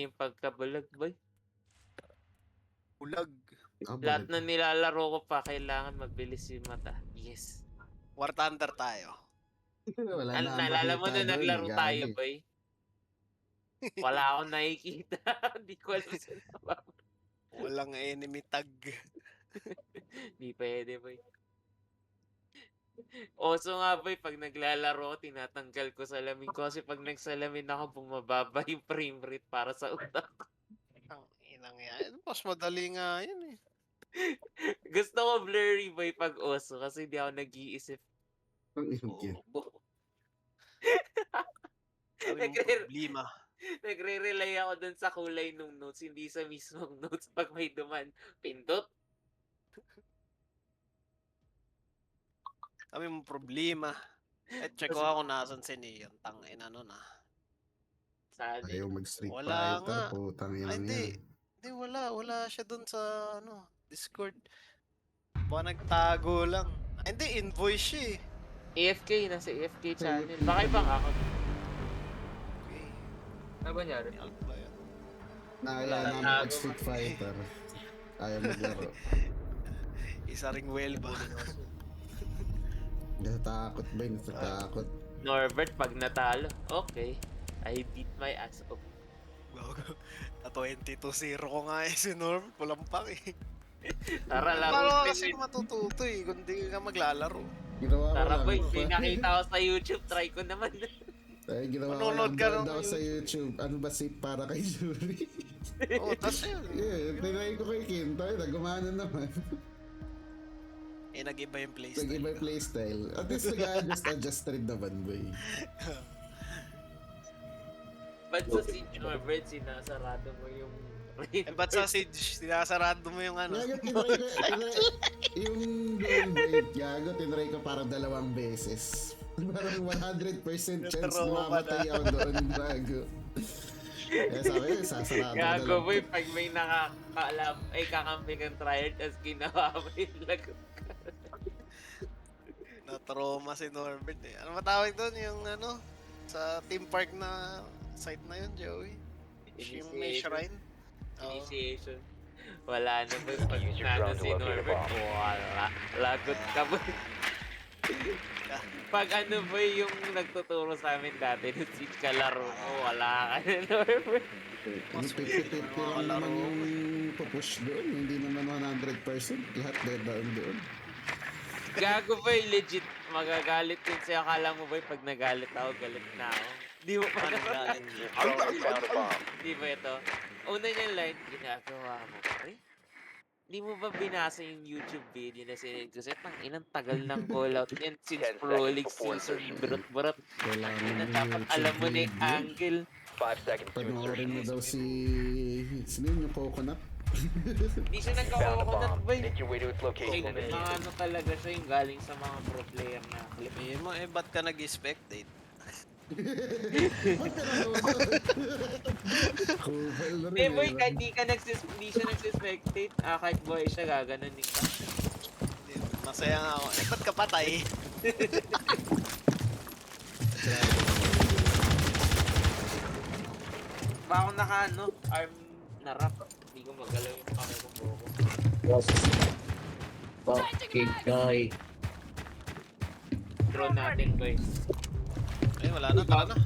yung pagkabulag, boy. Bulag. Lahat na nilalaro ko pa, kailangan mabilis yung mata. Yes. War Thunder tayo. Wala na Naalala mo na doon, naglaro tayo, gagi. boy? Wala akong nakikita. Hindi ko alam saan nababa. Walang enemy tag. Di pwede, boy. Oso nga, boy, pag naglalaro, tinatanggal ko salamin ko kasi pag nagsalamin ako, bumababa yung frame rate para sa utak. Ang inang yan. Mas madali nga yan eh. Gusto ko blurry, boy, pag oso kasi di ako nag-iisip. Ang yun. Sabi mo problema. Nagre-rely ako dun sa kulay nung notes, hindi sa mismong notes pag may duman. Pindot. Sabi mo problema. Check ko ako nasan si Neon. Tangin ano na. Saan Ayaw mag-Street Wala Fighter, nga. putang ina Ay, hindi. yan. Hindi, wala siya dun sa Discord. Baka nagtago lang. Ay, hindi, invoice siya eh. AFK, nasa AFK channel. Baka ibang ako. Okay. Ano ba nangyari? Ano ba yan? Nakaya namin Wala. mag-Street Fighter. Ayaw maglaro. Isa ring well ba? Natatakot ba yun? Natatakot. Norbert, pag natalo, okay. I beat my ass off. Gago. Na 22-0 ko nga eh si Norm. Walang pang eh. Tara, Paano laro. kasi matututo eh kung di ka maglalaro. Ginawa ko Tara, lang. boy. May nakita ko sa YouTube. Try ko naman. Ay, ginawa ko Manonood lang ka doon ng daw sa YouTube. Ano ba si para kay Jury? Oo, tas yun. Yeah, tinry ko kay Kim. Tayo na, gumana naman. Eh, nag-iba yung playstyle. Nag-iba yung playstyle. At least nag-adjust rin naman, boy. Ba't sa Siege Norbert, sinasarado mo yung Eh, ba't sa Siege, sinasarado mo yung ano? Gago, yung goal break, gago, tinry ko parang 2 beses. Parang 100% chance na Natrauma mamatay ako doon, gago. Kaya sabi, sasarado na Gago, lang. boy. Pag may nakakaalam, ay kakampi kang trial, tapos ginawa mo yung lagot ka. Na-trauma si Norbert eh. Ano matawag doon yung sa theme park na site na yun, Joey? Yung may shrine? Oo. Initiation. Wala na, boy. Pag Use your nano drone to si locate a Norbert, bomb. wala. Lagot ka, boy. Pag ano, boy, yung nagtuturo sa amin dati, nung Siege ka laro mo, wala ka na, Norbert. Yung 50-50 lang naman yung pupush doon, hindi naman 100%. Lahat down doon. Gago, boy, legit. Magagalit yun sa'yo. Akala mo, boy, pag nagalit ako, galit na ako. Di mo pa Ano galit? Your drone has found a bomb. Di ba ito? Una niyang line, ginagawa mo, pre? Di mo ba binasa yung YouTube video na sinend ko? Sa'yo, inang tagal ng call out yan since 10 Pro seconds League before season. insertion. Burot-burot. Wala Ina, naman dapat yung alam mo na yung video. angle. 5 seconds to Panoorin mo insertion. daw sino yun, yung coconut? Di siya You found a nagkakokonat, bomb. boy. Make your way to its Ay, location and mga defuse it. ano talaga siya yung galing sa mga pro player na clip. Sabihin mo, eh, ba't ka nag-spectate? Ba't ka nanonood? Kupal na rin. Eh, boy, kahit di siya nagsispectate, kahit boy siya, gaganunin ka. Masaya nga ako. Eh, ba't ka patay? Ba ako arm na rap. Hindi ko magalaw yung kamay ko bro. Fucking guy. Drone natin, boy. Eh, wala na, tara na.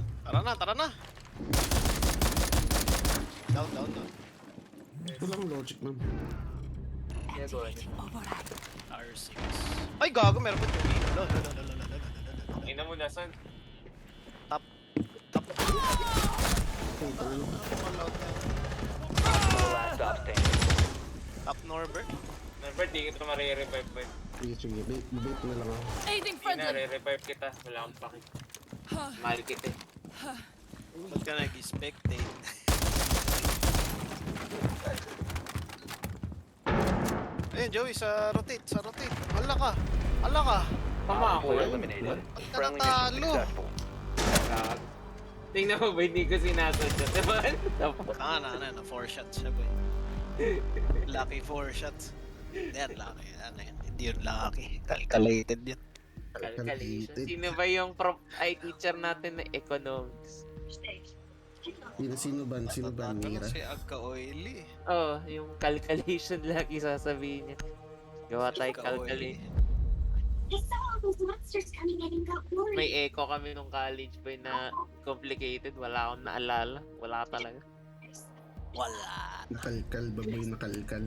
Tara na. Down. Walang logic, man. Ginagawa niya. R6. Ay, gago, meron ko Joey. Lol. Ina mo nasan? Top. Last stop standing. Top Norbert. Never, di kita marirevive, boy. Sige, bait na lang ako. Aiding Ina, friendly. re-revive kita. Wala akong pakit. Mahal kita eh. Ba't ka nag-spectate? Ayun, Joey, sa rotate. Hala ka. Tama ako Four yun. eliminated. Ba't ka Friendly mission natalo? successful. Tingnan mo ba, hindi ko sinasadya. Diba? Na 4 shots siya, boy. Lucky 4 shots. Yan, lucky. Yan. Hindi yun lucky. Calculated yun. Calculation. Sino ba yung teacher natin na economics? Sino ba? Natatalo Mira? si Agka Oily. Oo, yung calculation lagi sasabihin niya. Gawa tayo Agka Oily. calculation. May echo kami nung college boy na complicated. Wala akong naalala. Wala talaga. Wala. Nakalkal, baboy nakalkal.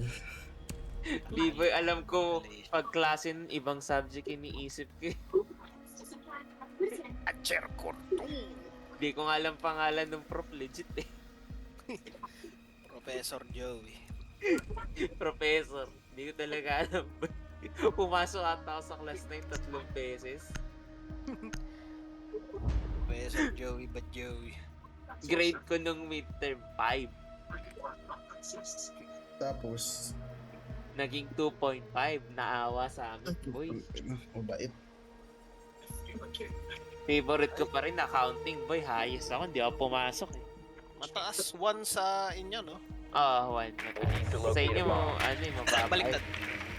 Di boy, alam ko pag klase ng ibang subject iniisip ko. Atcher Corto. Di ko nga alam pangalan ng prof. Legit eh. Professor Joey. Professor. Di ko talaga alam. Pumasok ata ako sa class 9 3 beses. Professor Joey ba Joey? Grade ko nung midterm 5. Tapos, Naging 2.5. Naawa sa amin. Boy, mabait. favorite ko pa rin accounting. Boy, highest ako. Hindi ako pumasok eh. Mataas 1 sa inyo, no? Oo, one. Sa inyo mo, ano eh, mababa. Baliktad.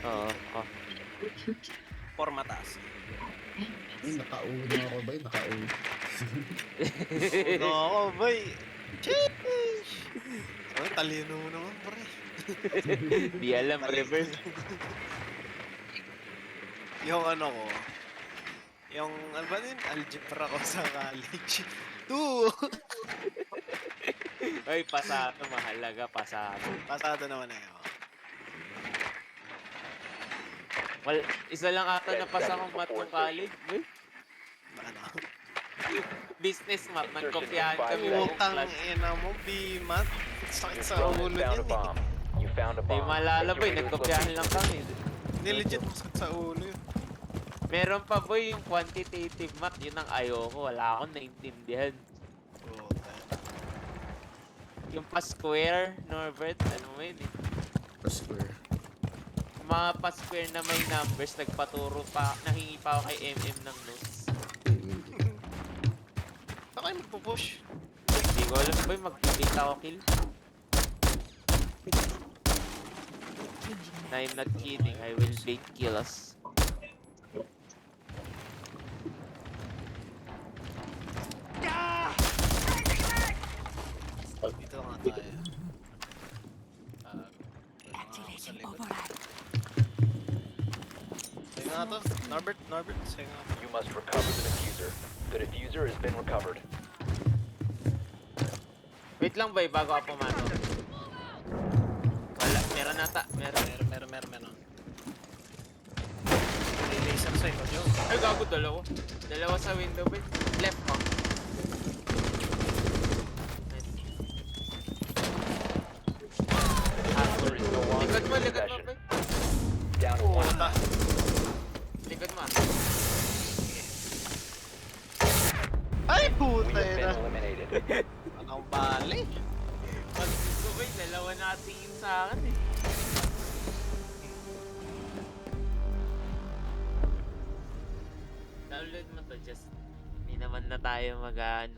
Oo. Oh. 4 mataas. Ay, nakauno ako ba? Nakauno. Oo, boy. Sheesh! Oh, talino mo naman, pre. Di alam, reverse. Yung ano ko, yung, ano ba din, algebra ko sa college. 2! Ay, pasado. Mahalaga, pasado. Pasado naman na yun. Well, isa lang ata na pas akong math nung college. Boy. Ano? Business math. Nagkopyahan kami ng Utang class. ina mo, B-math. Sakit Your sa drone ulo has found a yan bomb. You found a Di bomb. maalala Make boy, your move to its nagkopyahan lang kami. Hindi legit, masakit sa ulo yun. Meron pa boy yung quantitative math. Yun ang ayoko. Wala akong naintindihan. Puta. Yung pa-square, Norbert, ano mo yun eh. Pa-square. Yung mga pa-square na may numbers, nagpaturo pa, nahingi pa ako kay MM ng notes. Baka kayo magpupush. Hindi ko alam boy, mag-date ako kill. I'm not kidding, I will bait kill us. Dito nga tayo. Activating override. Sa'yo nga to. Norbert, sa'yo nga to. You must recover the diffuser. The diffuser has been recovered. Wait lang boy, bago ako pumasok. Wala, meron nata, meron. Meron. May laser sa'yo, Joe. Ay, gago, dalawa. Dalawa sa window boy. Left mo. Nice. There is no longer Likod mo, in your likod mo possession. boy. Down to one. Puta. Likod mo. Ay, We puta have been na. eliminated. Anong bali? Pag gusto boy, dalawa natingin sa akin eh. Download mo to, just hindi naman na tayo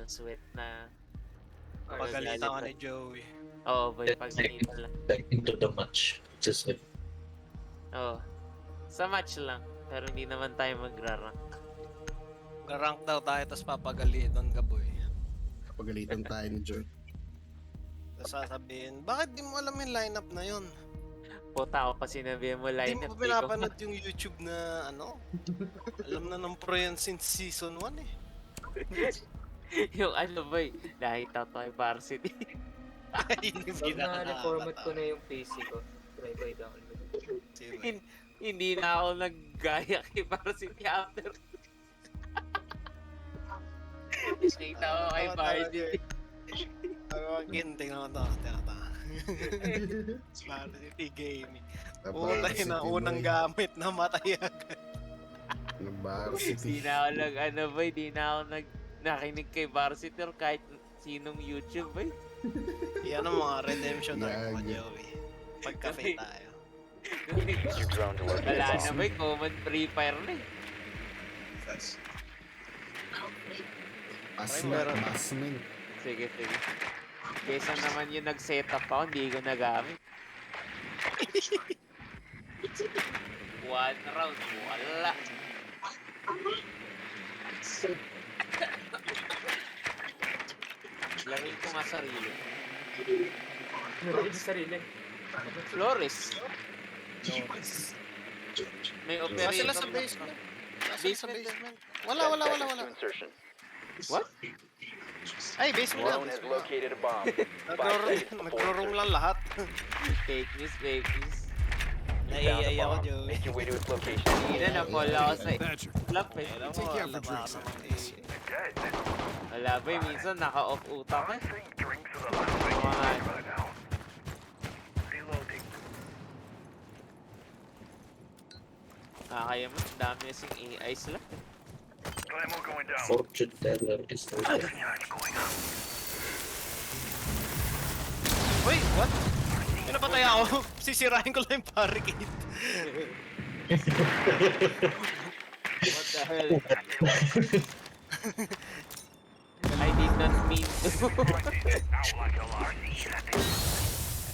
sweat na Pagalitan ka ni Joey. Oo boy, pagalitan lang. Like into the match. Just like, Oo. Sa match lang, pero hindi naman tayo magra-rank. Rank daw tayo, tapos papagalitan ka, boy. Pagalitan tayo ni Joy. Tapos sasabihin, bakit di mo alam yung lineup na yun? Puta ako pa sinabi mo Di line mo up. pa pinapanood yung YouTube na ano? Alam na ng pro yan since season 1 eh. Yung ano boy, nakita ko kay varsity. Ay, hindi Pag na-format ko na yung PC ko, try ko i-download. Hindi na ako naggaya kay varsity after. Nakita ko kay varsity. Again, tingnan mo to. Varsity gaming. Unay na unang gamit na matay agad. Ng Hindi varsity. na ako boy, di na ako nakinig kay varsity or kahit sinong YouTube boy. Yan ang mga redemption arc mo, Yag. Joey. Pagka-fail tayo. Use your drone to locate Wala a na bomb. boy, common free fire na eh. Basment. Sige. Kesa naman yung nag-setup ako, hindi ko nagamit. One round, wala. Laruin ko nga sarili. Narinig sa sarili. Flores. May Nasa operator. sila sa basement. Nasa sila sa Basement. basement. 10 Wala. seconds to insertion. What? Ay, basement lang. Drone has Basement lang. located a bomb. 5 seconds before Nagro-room insertion. lang lahat. Fake news, fake news. You found a Naiiyak ako, bomb. Joey. Make your way to its location. Hindi na, na-fall ako sa flap eh. Alam mo, alam mo, Wala ba minsan naka-off utak eh. Mga kaya mo, dami kasing AI slap eh. Fortune teller is the Wait, what? May napatay ako. Sisirahin ko lang yung barricade. What the hell? I did not mean to.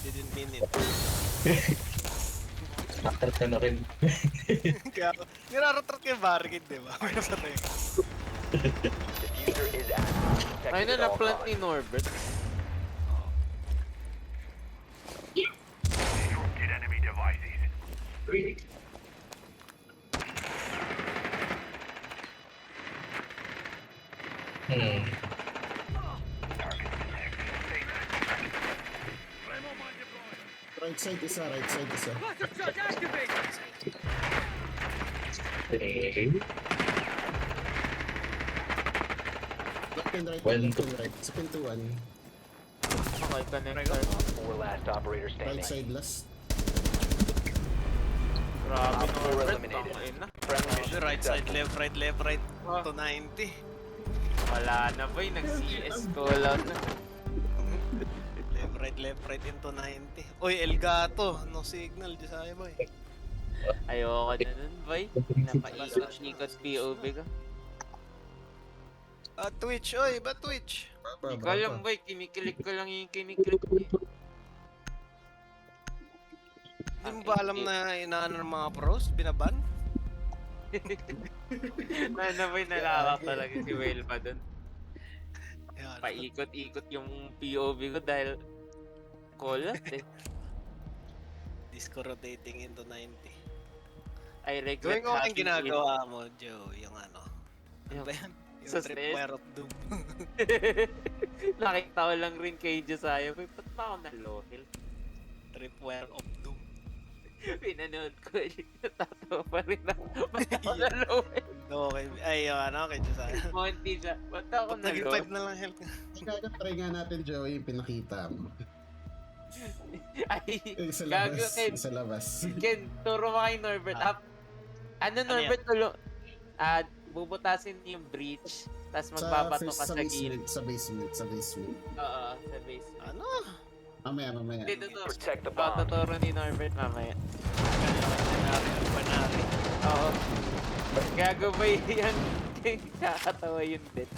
Didn't mean it. Nakal ka na rin. Kaya, niraratrat ko yung barricade, di ba? May napatay. Diffuser is active. Ay Protected na, at all na-plant costs. ni Norbert. Hmm. Right side isa, right side isa. Okay. Left and right, Well, left and right. Sa pintuan. Okay, connector. 4 last operator Right standing. side last. Grabe, Op four Norbert. eliminated. Tangin na. Friendly mission Right side, successful. left, right. Ah. To 90. Wala na ba yung nag-CS call out na? Left, right into 90. Uy, Elgato. No signal, di sa'yo, boy. Ayoko na nun, boy. Napaikot-ikot POV ka. Twitch, oy, ba Twitch? Baba, Ikaw lang, boy. Kinikilik ko lang yung kinikilik mo. Hindi mo ba alam na inaano ng mga pros? Binaban? Na boy, nalakak talaga si Whale pa dun. Yan. Paikot-ikot yung POV ko dahil call out eh. Disco rotating into 90. I regret Gawin ko ang having ginagawa mo, Joe. Yung ano. Ano Yung- ba yan? Yung sa Tripwire of Doom. Nakita ko lang rin kay Josiah. Boy, ba't ba ako na-low-hill? Tripwire of Doom. Pinanood ko yun. Natatawa pa rin ako. Ba't ako na-low-hill? Okay. Ay, yung ano, kay Josiah. Monty siya. Ba't ako Ba't naging 5 na-low-hill? na lang health? Try nga natin, Joey, yung pinakita mo. Ay, Sa gago labas. Ken. Sa labas. Ken, turo mo kay Norbert. Ah. Ano Norbert, bubutasin yung breach, tapos magbabato ka sa gilid. Sa basement. Sa basement. Oo, sa basement. Ano? Mamaya. Hindi, totoo. Protect the bomb. Tuturo ni Norbert mamaya. Banari. Oo. Gago ba yan? Kakatawa yun din.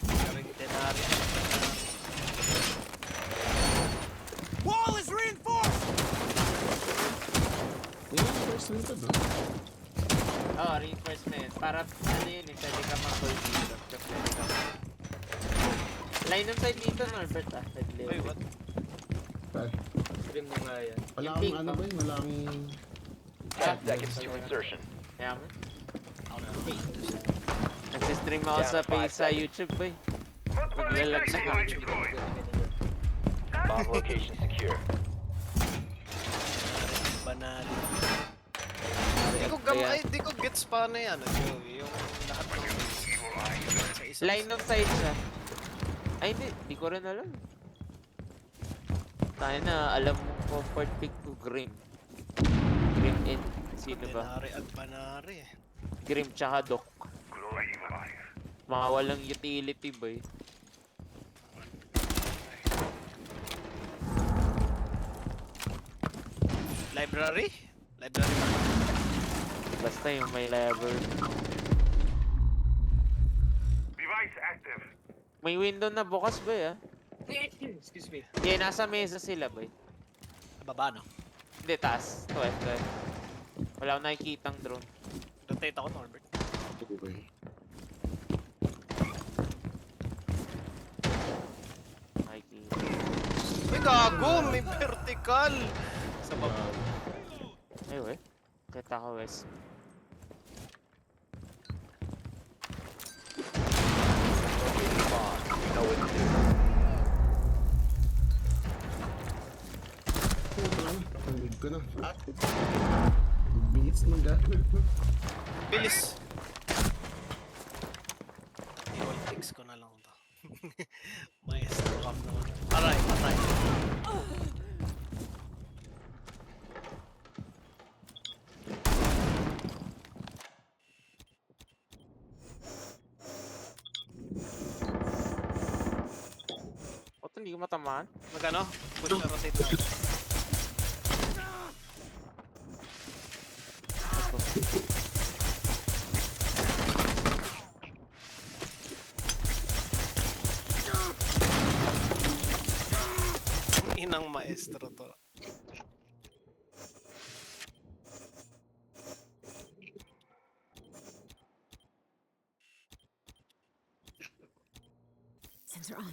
Karing denari. Yung first nito, no? Oo, reinforcement. Para, ano yun, pwede ka mag-hold dito. Pwede ka line of sight dito, Norbert, ah. Side Uy, level. what? Stream mo nga yan. Wala Yung akong pink, ano no? ba yun? Wala akong... 10 seconds to insertion. Kaya mo. Ako na. Nagsistream ako sa page sa YouTube, boy. Maglalag na kami. Bomb location secure. Banali. Kaya- Di ko gets paano yan, Joey. Yung lahat ng sa isang Line of sight siya. Ay, hindi. Di ko rin alam. Tayo na, alam mo, comfort pick ko, Grim. Grim in. Sino ba? Denari at Banari. Grim tsaka Doc. Mga walang utility, boy. Library? Library ba? Basta yung may level. May window na bukas, boy, ah. Excuse me. Hindi, nasa mesa sila, boy. Baba, no? Hindi, taas. To. Wala akong nakikitang drone. Rotate ako, Norbert. Okay. Ay, gago! May vertical! Sa baba. Ay, we. Kita ko, Wes. Bomb. You know what to do. Panglig ko na. Bilis ng gagawin. Bilis! I-all fix ko na lang to. Maestro cam naman. Aray, patay. O, hindi ko matamaan. Magano? Push na rotate na. Inang maestro to. Sensor on.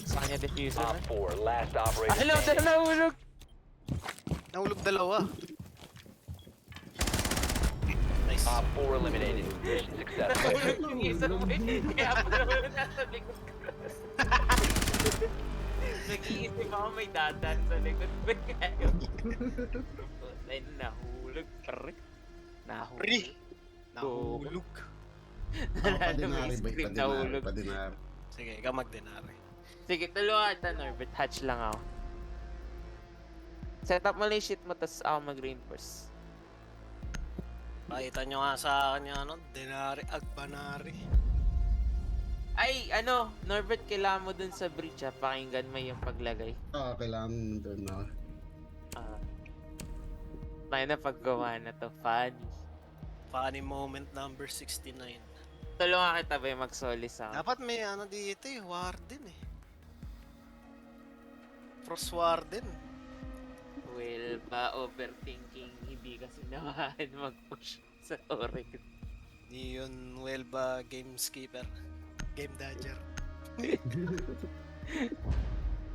Sa kanya diffuser Op na. 4, last operator Ah, hello, standing. nahulog! Nahulog dalawa. Nice. Op 4 eliminated. Mission successful. Yung isa mo eh. Kaya pala nasa likod ko. Nag-iisip ako may dadan sa likod ko. Ay, nahulog pa rin. Nahulog. Pre! Nahulog. Padinari ba? Script Padinari. nahulog. Padinari. Sige, ikaw mag-denari. Sige, tulungan kita, Norbert. Hatch lang ako. Set up mo lang yung shit mo, tas ako mag-reinforce. Pakita nyo nga sa akin yung ano, denari, agbanari. Ay, ano, Norbert, kailangan mo dun sa bridge ha. Pakinggan mo yung paglagay. Kailangan doon na. Tayo na paggawa na to. Funny. Funny moment number 69. Tulungan kita ba yung mag-solis ako? Dapat may ano dito eh, warden eh. Frost warden. Well, ba overthinking, hindi kasi naman mag-push sa Oregon. Di yun, well ba, game skipper. Game dodger.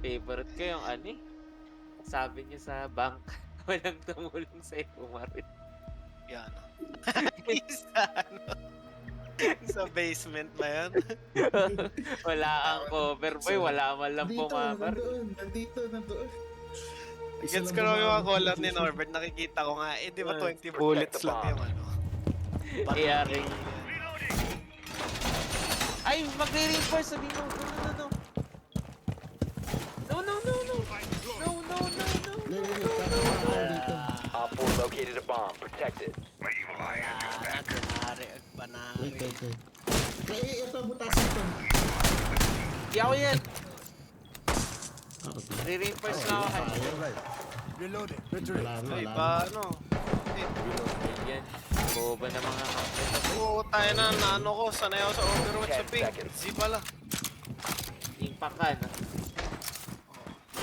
Favorite ko yung ano eh. Sabi niyo sa bank, walang tumulong sa'yo umarit. Yan. Isa, ano? Sa basement ba yan? Wala kang cover boy, wala man lang pumapar. Nandoon. Gets ko naman yung mga call out ni Norbert, nakikita ko nga, eh di ba 20 bullets lang yung ano? Iyaring. Ay, magre-reinforce, sabi mo. No. Op 4 located a bomb. Protect it. Denari, agbanari. Wait. Kaya ito, butasin ito. Di ako yan. Re-reinforce na ako. Ay ba, ano? Yan. Boba na mga kapit. Oo, tayo na, naano ko, sanay ako sa Overwatch sa 10 ping. seconds. Z pala. Impact ka, no?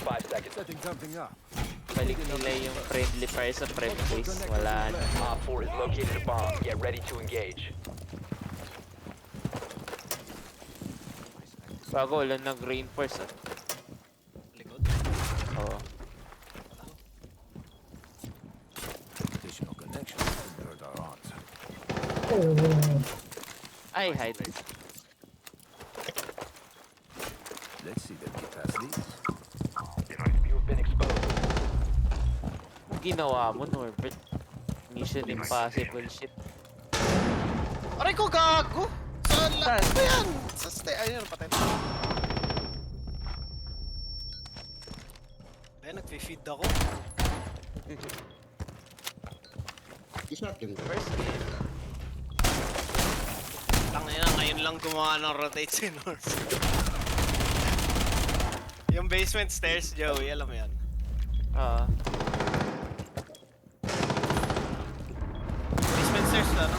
5 seconds. Balik nila yung friendly fire sa prep base. Wala na. Op 4 has located a bomb. Get ready to engage. Bago, wala nag-reinforce, ah. Likod. Oo. Ay, hide. Let's see them get past these. You've been exposed. Ginawa mo, Norbert. Mission impossible shit. Aray ko, gago! Saan lang? Saan? Ano yan? Sa stay, ayun, patay na. Ay, nag-feed ako. I-shotgun ko. First game. Tangina, ngayon lang gumawa ng rotate si North. Yung basement stairs, Joey, alam mo yan. Oo. Basement stairs na, no?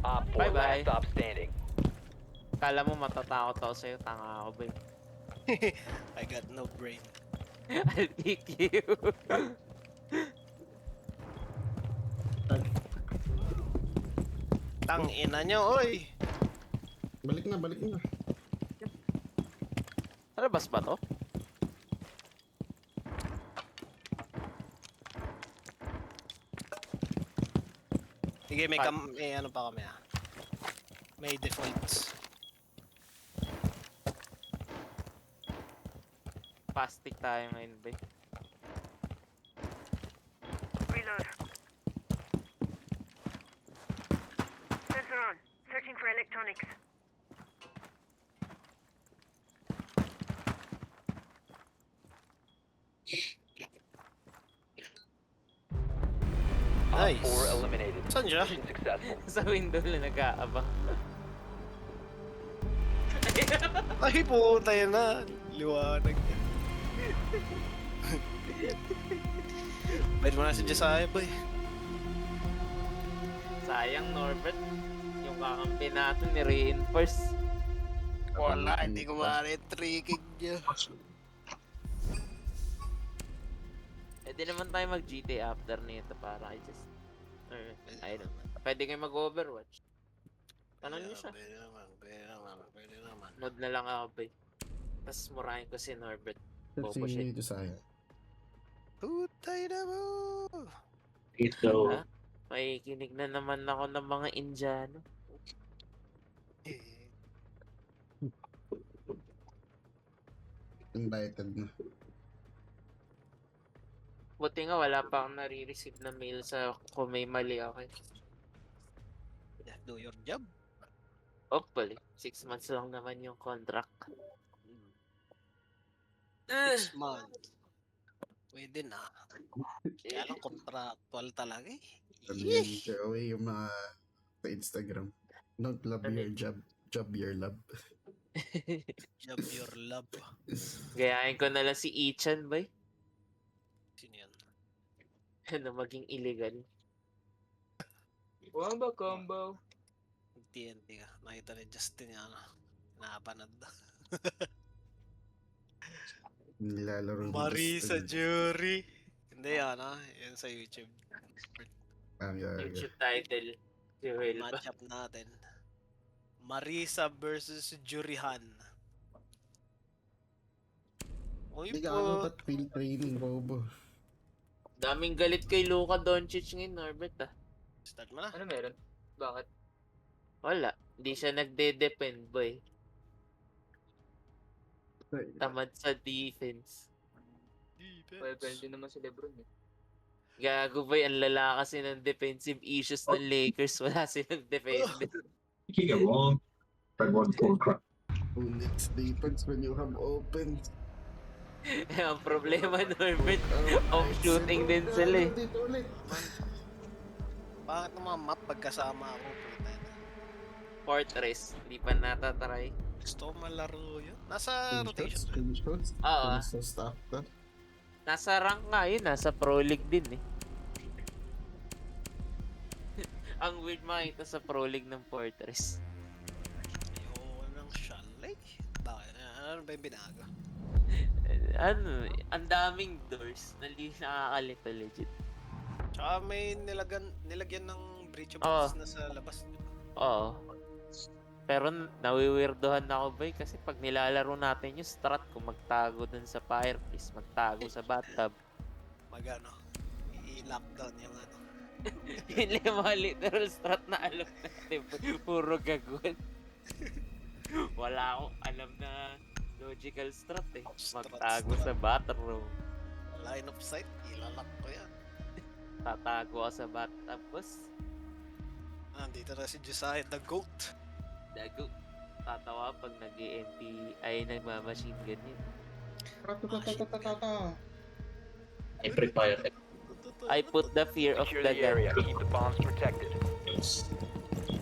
Op 4 Bye-bye. last stop standing. Kala mo matatakot ako sa'yo, tanga ako ba eh. I got no brain. I'll pick you. Tang ina nyo, oy! Balik na, balik na. Labas ba to? Sige, may ano pa kami ah. May defaults. Plastic tayo ngayon, bay. Reload. Sensor on. Searching for electronics. Op Nice. 4 eliminated. Saan siya? Mission successful. Sa window na nag-aabang. Ay, puta yun na. Liwanag yan. Pwede mo na si Josiah, boy. Sayang, Norbert. Yung kakampi natin ni-reinforce. Wala, hindi ko ma-retricking niya. Di naman tayo mag-GTA after nito para I just... Or, I don't know. Pwede kayo mag-Overwatch. Tanong niyo siya. Pwede naman. Nod na lang ako, bay. Tapos murahin ko si Norbert. Bobo Si siya. Josiah. Putay na mo! Ito. Ha? May kinig na naman ako ng mga Indiano. Invited na. Buti nga wala pa akong nare-receive na mail sa kung may mali ako. Do your job. Hopefully, 6 months lang naman yung contract. 6 months. Pwede na. Kaya lang contractual talaga eh. Sabi yan, share away yung mga sa Instagram. Don't love your job. Job your love. Job your love. Gayahin ko na lang si Ichan, bay. Sino yan? Ano maging illegal. Combo, combo. TNT ka. Nakita ni Justin yan. Napanad. Nilalaro ni Marisa Justin. Jury. Hindi yan ah. Yan sa YouTube. Yeah. YouTube title. Si Will ba? Match up natin. Marisa versus Juryhan. Uy Hindi ka po. ba't field training, Bobo? Daming galit kay Luka Doncic ngayon, Norbert ah. Start mo na. Ano meron? Bakit? Wala. Hindi siya nagde-depend, boy. Tamad sa defense. Well, din naman si Lebron eh. Gago boy, ang lala kasi ng defensive issues ng Lakers. Wala silang defense. You get wrong. Red one full crap. Who needs defense when you have open? Ang problema, Norbert, off shooting din sila eh. Dito ulit. Bakit naman map pagkasama ako? Puta na. Fortress, hindi pa natatry. Gusto ko malaro yun. Nasa rotation. Screenshots. Oo. So stop that. Nasa rank nga yun, nasa Pro League din eh. Ang weird makita sa Pro League ng Fortress. Ayoko ng shalay. Bakit? Ano ba yung binago? Ano, ang daming doors na hindi nakakalito legit. Tsaka may nilagyan ng bridge of Oo. peace na sa labas. Oo. Pero nawiwirdohan ako boy kasi pag nilalaro natin yung strat kung magtago dun sa fireplace, magtago sa bathtub. Magano? I-lockdown yung ano. Hindi mga literal strat na alam natin boy. Puro gagawin. Wala akong alam na logical strat eh. Magtago sa bathroom. Line of sight, ilalak ko yan. Tatago ka sa bathtub boss. Nandito na si Josiah, the GOAT. Dago. Tatawa pag nag-MP ay nagmamachine gun yun. I prepare it. I put the fear of Secure the the area. gun. Keep the bombs protected.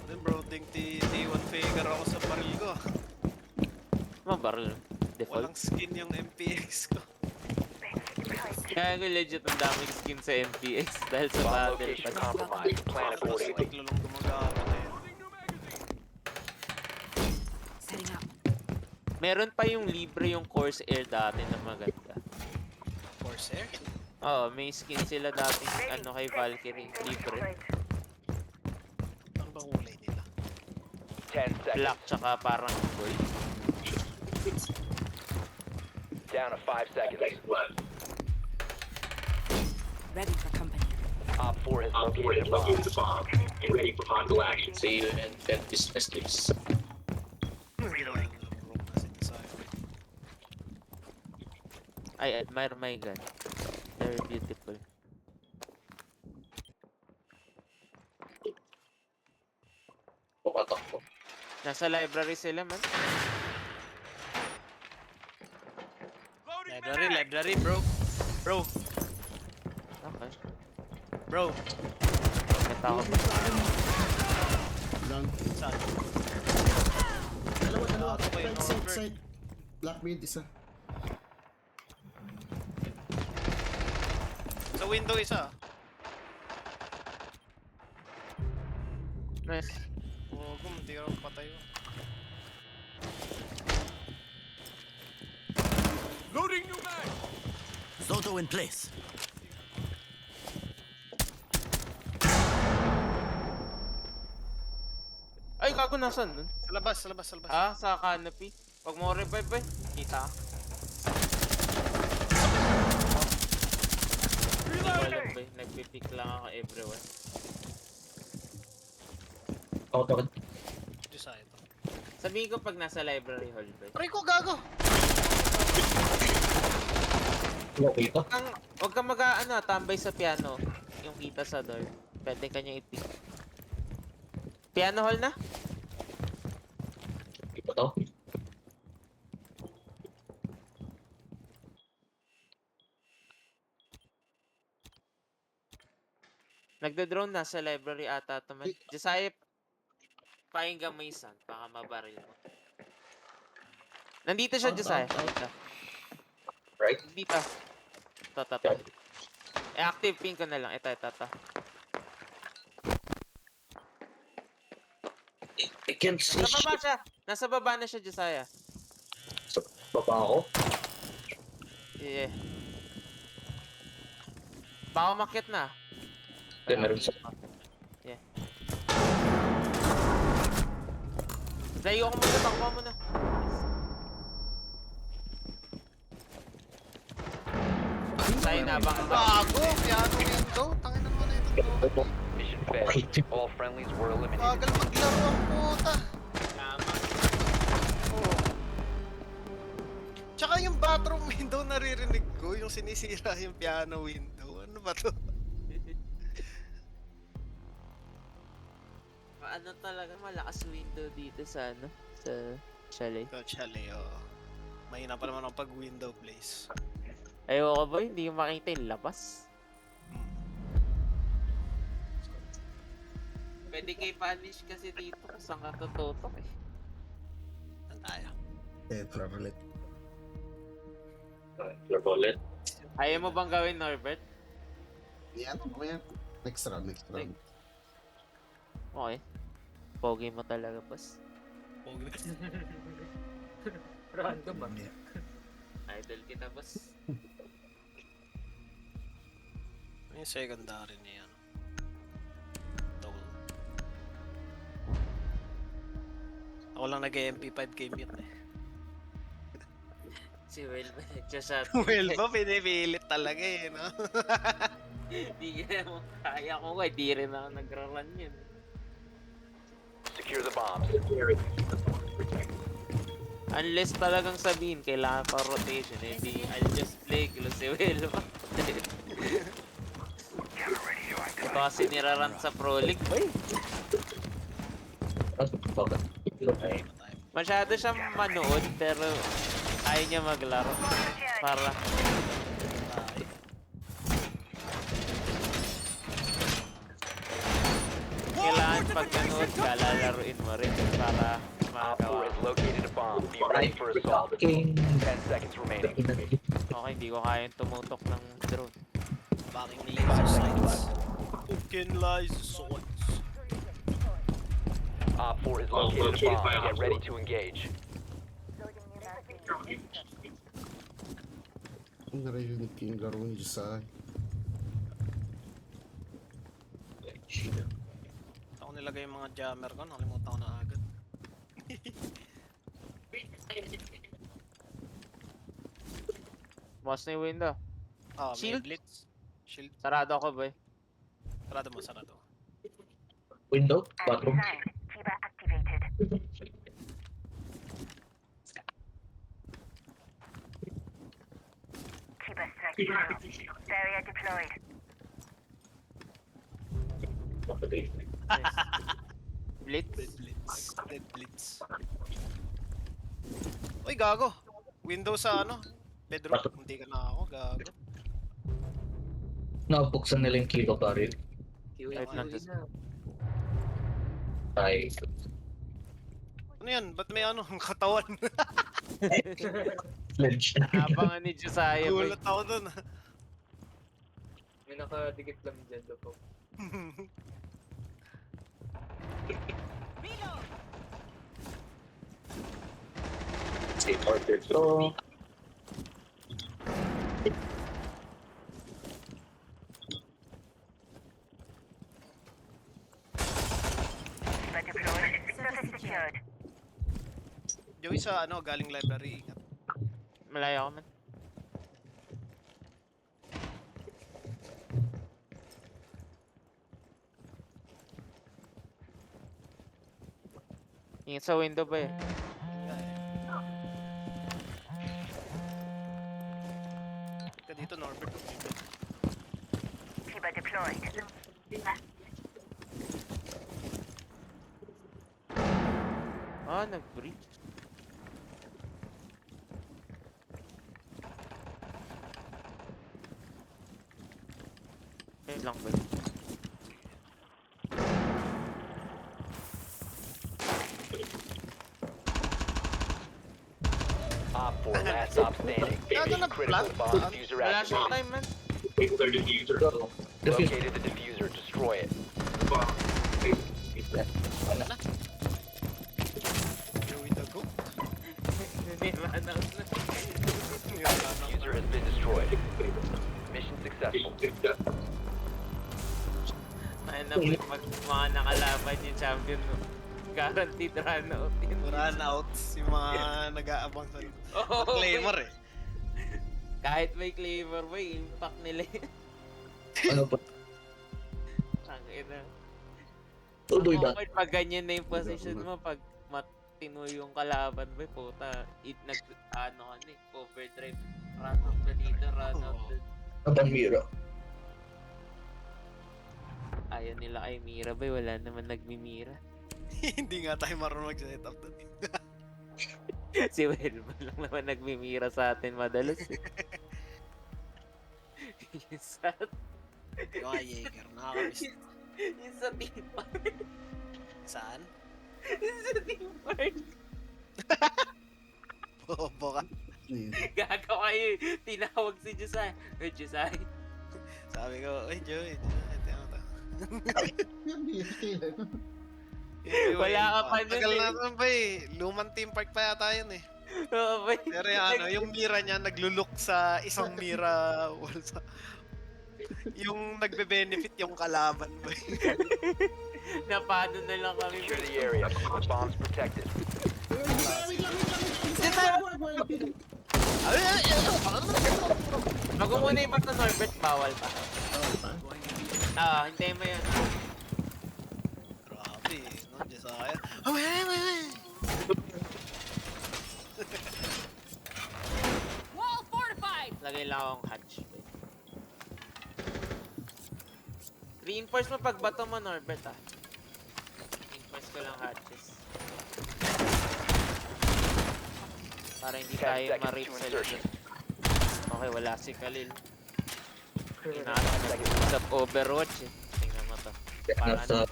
Then bro, ding T1 figure ako sa baril ko. Mabaril. Default. Walang skin yung MPX ko. Kaya ko legit ang daming skin sa MPX dahil sa Bomb battle location pass. compromised. Plan Tapos accordingly. tatlo lang gumagamit na yun. Meron pa yung libre yung Corsair dati na maganda. Corsair? Oo, may skin sila dati ano kay Valkyrie. Libre. Ano bang kulay nila? 10 black seconds. tsaka parang gold. Down to 5 seconds. Ready for company. Op 4 has located a bomb. Get ready for hostile action. See you in 10 business days. Ginawa ng room na sinasabi. I admire my gun. Very beautiful. Pukatak ko. Nasa library sila man. Library, bro. Bro, Okay. bro. Kata ako. Lang. Saan? Dalawa. Ako ba yung Right side, Norbert? side. Black mid, isa. Sa window isa. Nice. Oo, hindi ka patayo. Zoto in place. Ay, kago nasan dun? Sa labas, sa labas, sa labas. Ah, sa canopy. Pag mo revive kita. Walang ba? Nagpipick lang ako everyone. Ako takot. Diyos sa ito. Sabihin ko pag nasa library hall ba? Aray ko, gago! Okay ka? Huwag kang tambay sa piano. Yung kita sa door. Pwede kanya i-pick. Piano hall na? Hindi pa to. Nagdo-drone na sa library ata ito man. Josiah, pakinggan mo yung sound. Baka mabaril mo. Nandito siya, Josiah. Ito. Right? Dito. Ito. Active pin ko na lang. Ito. I can't see Nasa baba shit. siya. Nasa baba na siya, Josiah. Sa baba ako. Yeah. Baka umakyat na. Hindi, meron sa... Yeah. Layo ko muna. Takbo muna. Josiah, nabang ka. Gago! Piano window? Tangin naman na ito. Mission failed. All friendlies were eliminated. Bagal maglaro ang puta. Tama. Oo. Tsaka yung bathroom window naririnig ko, yung sinisira yung piano window. Ano ba to? Ano talaga, malakas window dito sa sa chalet. Ito, chale, oo. Mahina pa naman ang pag-window place. Ayoko ba, hindi ko makita yung labas. Pwede kay punish kasi dito kung saan ka tututok eh. Saan tayo? Tetra ulit. Your bullet. Ayaw mo bang gawin, Norbert? Yan, mamaya. Next round. Okay. Pogi mo talaga, boss. Random ah. Idol kita, boss. Yung secondary niya. Toll. Ako lang nag-MP5 game yun eh. Si Will ba nagsa-shot? Well ba, pinipilit talaga eh, no? Hindi mo kaya ko nga, di rin ako nagra-run yun. Secure the bombs. Unless talagang sabihin, kailangan pa rotation, eh di, I'll just play kilo si Will. Ito kasi niraran sa Pro League, boy. Okay. Masyado siyang manood, pero ayaw niya maglaro. Para kailangan pag nanood ka, lalaruin mo rin para Op 4 makagawa. has located a bomb. Be ready for assault. 10 seconds remaining. Okay, hindi ko kayang tumutok ng drone. Backing laser sights. Fucking laser sights. Op 4 has located a bomb. Get ready to engage. Ang narinig ko yung laro ni Josiah. Ako nilagay yung mga jammer ko, nakalimutan ko na agad. Bukas na yung window. Ah, may Shield? blitz. Shield. Sarado ako, boy. Sarado mo, sarado. Window, bathroom. Sign. Kiba activated. Kiba strike zero. Barrier deployed. Blitz. Dead blitz. Dead blitz. Uy, gago. Window sa ano? Bedroom. Hindi ka na ako, gago. Nakabuksan nila yung Kiba barrel. Right lang, QA na. Ay, Ano yan? Ba't may ano? Ang katawan. sledge. Abangan ni Josiah, boy. Gulat ako dun. May nakadikit lang dyan do po. Safe order to. Kiba deployed. Surface secured. Joey sa ano, galing library. Ingat. Malayo ako, man. Ingat sa window, boy. Ka dito, Norbert. Kiba deployed. Ah, nag-breach. Wait lang, boy. Op 4, last stop standing. Gago na Critical plant. bomb diffuser Wala siyang activated. time, man. Located the diffuser. Destroy it. Joey the goat. Niranaw na. Diffuser has been destroyed. Mission successful. Ay na, boy. Mga nakalaban yung champion, no? Guaranteed run out. Runouts. Yung mga nag-aabang sa Oh, claimer eh. Kahit may claimer, boy, impact nila yun. Ano pa? Ang ina. Tuloy ba? Okay, pag ganyan na yung position mo, pag matino yung kalaban, boy, puta, ano ka na eh, overdrive. Run out na dito, run out na. Abang Mira. Ayaw nila kay Mira, boy, wala naman nagmimira. Hindi nga tayo marunong mag-setup doon. Si Welma lang naman nagmimira sa atin madalas eh. Yung sa, Yung mga Jaeger, nakakamiss. yung sa team park. Saan? Yung sa team park. Bobo ka. Gagawa kayo, tinawag si Josiah. Hey, Josiah. Sabi ko, oy Joey, Wala ka pa nun Tagal eh. na naman ba eh. Lumang team park pa yata yun eh. Oo, boy. Pero yung ano, yung mira niya naglulok sa isang mira wall sa... Yung nagbe-benefit yung kalaban ba eh. Napano na lang kami. Secure the area. Bombs protected. Wag mo muna yung basta Norbert, bawal pa. Hintayin mo yun. Grabe, no? Josiah. Wall fortified! Lagay lang akong hatch. Reinforce mo pag bato mo, Norbert, ah. Reinforce ko lang hatches. Para hindi 10 tayo seconds ma-rape to sa insertion. likod. Okay, wala si Khalil. Sa Overwatch eh. Tingnan mo to. Parang Nasa...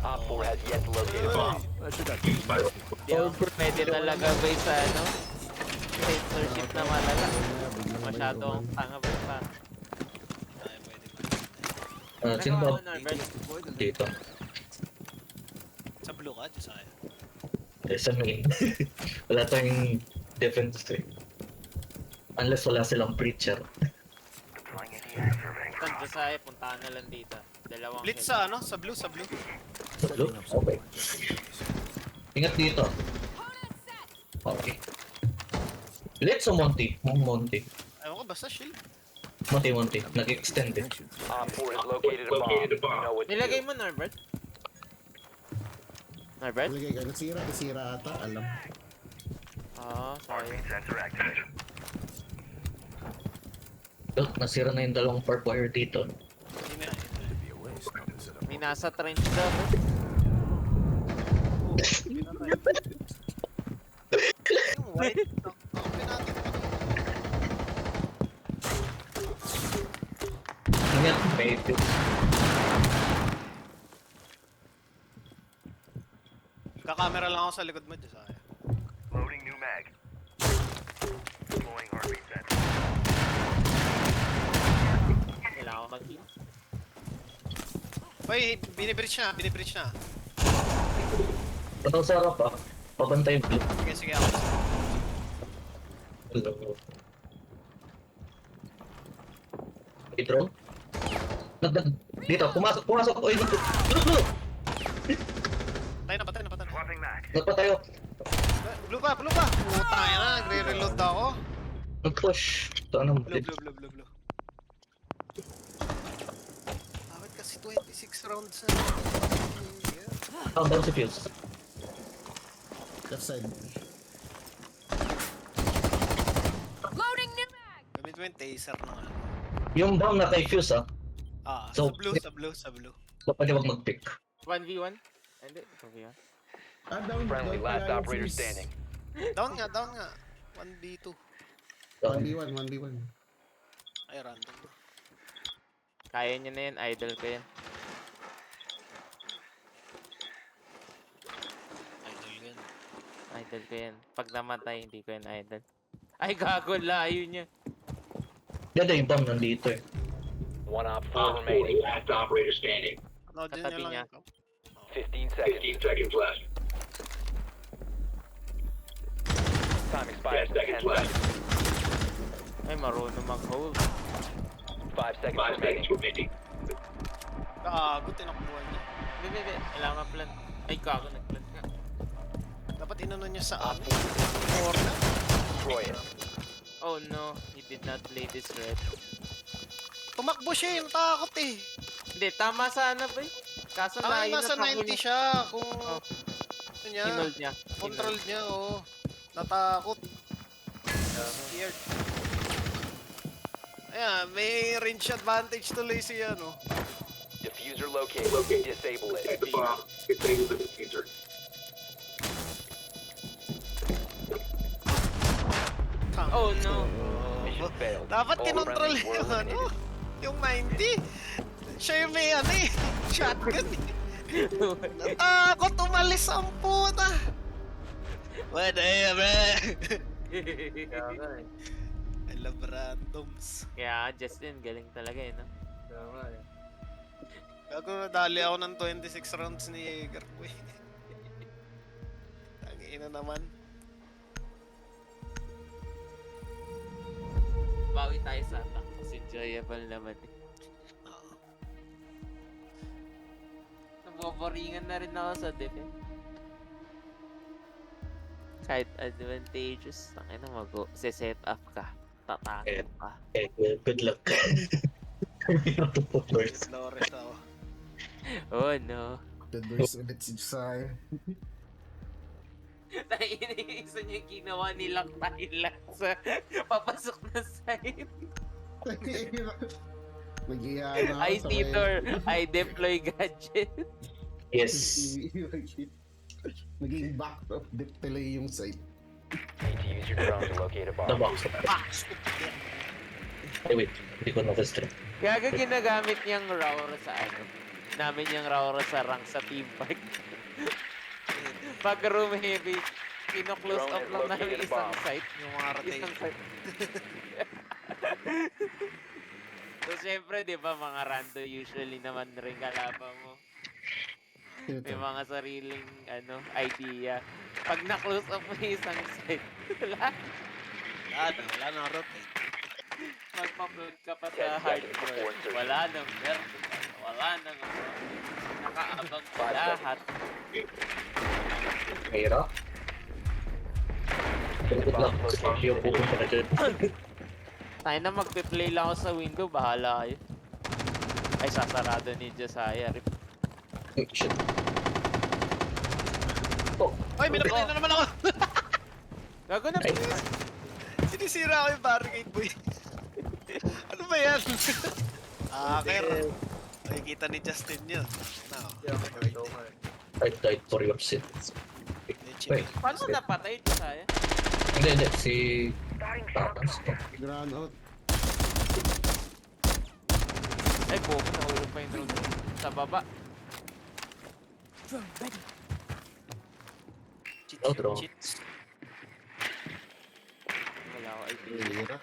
Op 4 has yet to locate a bomb. di ako pwede talaga ba sa ano? Censorship na malala. Masyado akong tanga ba pa. Ay, pwede. Sino ba? Norbert? Dito. Sa blue ka, Josiah. Sa main. Wala tayong defense eh. Unless wala silang preacher. Saan Josiah, puntahan na lang dito. Dalawang Blitz head. sa ano? Sa blue, sa blue. Look, okay. Ingat dito. Okay. Let's o Monty. Monty. Ewan ko, basta shield. Monty. Nag-extend eh. Op 4 has located a bomb. You know what to Nilagay do. mo, Norbert? Norbert? Talagay ka. Nasira ata. Alam. Sorry. Look, nasira na yung dalawang park wire dito. Hindi na. It'd be a waste not to set up. May nasa trench daw. Yung white. Takpin natin. Ingat, may Kakamera lang ako sa likod mo, Josiah. Kailangan ko mag-heal. Hoy, binibridge na. Patang sarap ah. Pabantay yung blue. Sige ako. Drone. Dito, pumasok. Oy, dito. Blue! Patay na. Nagpatayo. Blue pa! Putang ina, nagre-reload ako. Nag-push. Ito, ano? Blue. Bakit kasi 26 rounds na? Ah, down si Fuse. Left side. Loading new mag. Gamit mo yung taser na nga. Yung bomb na kay Fuse ah. Sa So- blue. Pwede wag mag-pick. 1v1? Hindi, 2v1. Down. Friendly, down last pala yung operator fuse. standing. Down nga. 1v2. 1v1. Ay, random to. Kaya niya na yan, idol ko yan. Idol ko yan. Pag namatay, hindi ko yan idol. Ay, gago, layo niya. Dada yung bomb nandito eh. One Op 4 remaining. Last operator standing. No, dyan Katabi nyo niya. lang. 15 seconds. seconds left. Time expires in 10 seconds. Ay, marunong mag-hold. 5 seconds remaining. Gago, tinakbuhan niya. Hindi. Kailangan ma-plant. Ay, gago, nag-plant nga. Dapat inano niya sa Op corner. Destroy it. Oh no, he did not play this red. Tumakbo siya, yung takot eh. Hindi, tama sana ba eh. Kaso na yun Nasa 90 siya. Kung ano niya, Hinold niya. control niya, oo. Natakot. Scared. Ayan, may range advantage tuloy si ano. Diffuser located. Disable it. Disable the diffuser. Oh no. Mission failed. Dapat All kinontrol friendlies were yung ano, eliminated. yung 90. Siya yung may ano eh, shotgun eh. Natakot, umalis ang puta. Whatever. Tama eh. I love randoms. Kaya Justin, galing talaga eh, no? Tama eh. Gago, nadali ako ng 26 rounds ni Jaeger ko eh. Tangina naman. Bawi tayo sa attack kasi enjoyable naman eh. Naboboringan na rin ako sa defense. Kahit advantageous, tangina mag-set up ka. Tatakot ka. Okay, well, good luck. Flores ako. Oh no. The doors ulit si Josiah. Isa niya ginawa nilang Thailand sa papasok na site. Mag-iyan ako I sa tutor, I deploy gadget. Yes. Maging back of delay yung site. Need to use your drone to locate a bomb. The box. Ay, wait. Hindi ko na-stream. Kaya ginagamit niyang Raura sa ano. Namin yung Raura sa rank sa team fight. Pag room heavy, pino-close Drone up has lang namin located a isang bomb. site. Yung mga Isang rotation. site. So syempre, di ba, mga rando usually naman rin kalaban mo. May mga sariling ano idea. Pag na-close up mo yung isang site, Wala na rotate. magpa-float ka pa 10 sa seconds hardcore. before insertion. Wala nang vertical. Wala nang nakaabang pa 5 lahat. Mahirap. The bomb's location Yung is pupunta ka dyan. Tayo na magpe-play lang ako sa window, bahala kayo. Ay, sasarado ni Josiah. Rip. Ay, shit. Ay, may napatay na naman ako! Gago na. Ay. Sinisira ko yung barricade, boy. Ano ba yan? Kaya nakikita ni Justin yun. No. Fight for your sins. Wait, Paano napatay Josiah? hindi. Si... Tatas. Ground out. Ay, bobo, nahulog pa yung drone. Sa baba. Drone ready. Oh, drone. Cheats. Wala ako IP. Hira.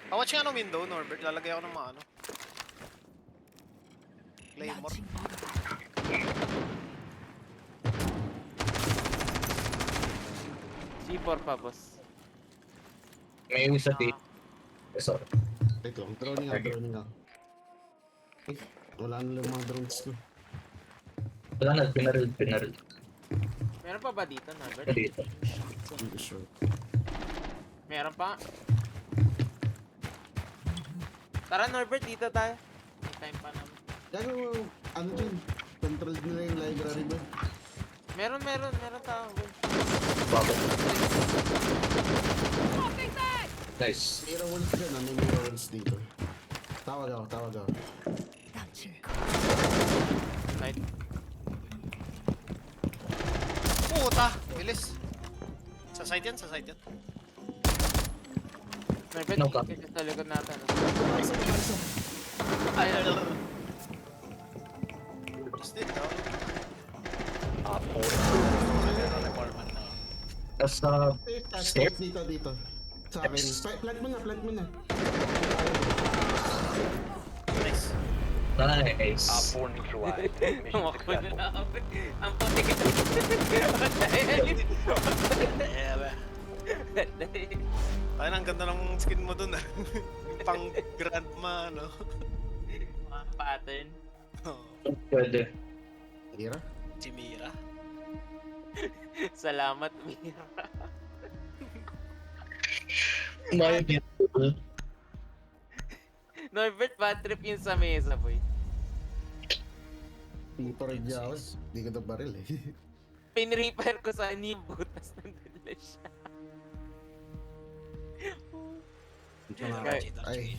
Watch nga ng window, Norbert. Lalagay ako ng mga ano. Claymore. Launching Molotov. C4 pa, boss. May isa di. Sorry. Wait lang, droning ako. Ay, wala na lang mga drones ko. Wala na, pinaril. Meron pa ba dito, Norbert? Dito. Hindi ko sure. Meron pa? Tara, Norbert, dito tayo. May time pa naman. Gago, ano dyan? Controlled nila yung library ba? Meron tao. Bakit? Swapping back! Nice. Mira walls dyan, may mira walls dito. Tawag ako. Launching. Night. Puta! Bilis. Sa side yan. Norbert, No, ikit sa likod natin. Ay, Justin, no? Op 4 Nasa... Stairs dito. Sa akin. Plant mo na. Nice. Nice. Op 4 neutralized. Mission tumakbo na successful. ako. Ang puti ka. Ayun, ang ganda ng skin mo dun, ah. Pang grandma, no? Mga pattern. Pwede. Hira. Si Mira. Salamat, Mira. May beautiful. Norbert, bad trip yun sa mesa, boy. Dito rin niya ako. Hindi ko na baril eh. Pinrepair ko sa yung butas ng dala siya. Ay,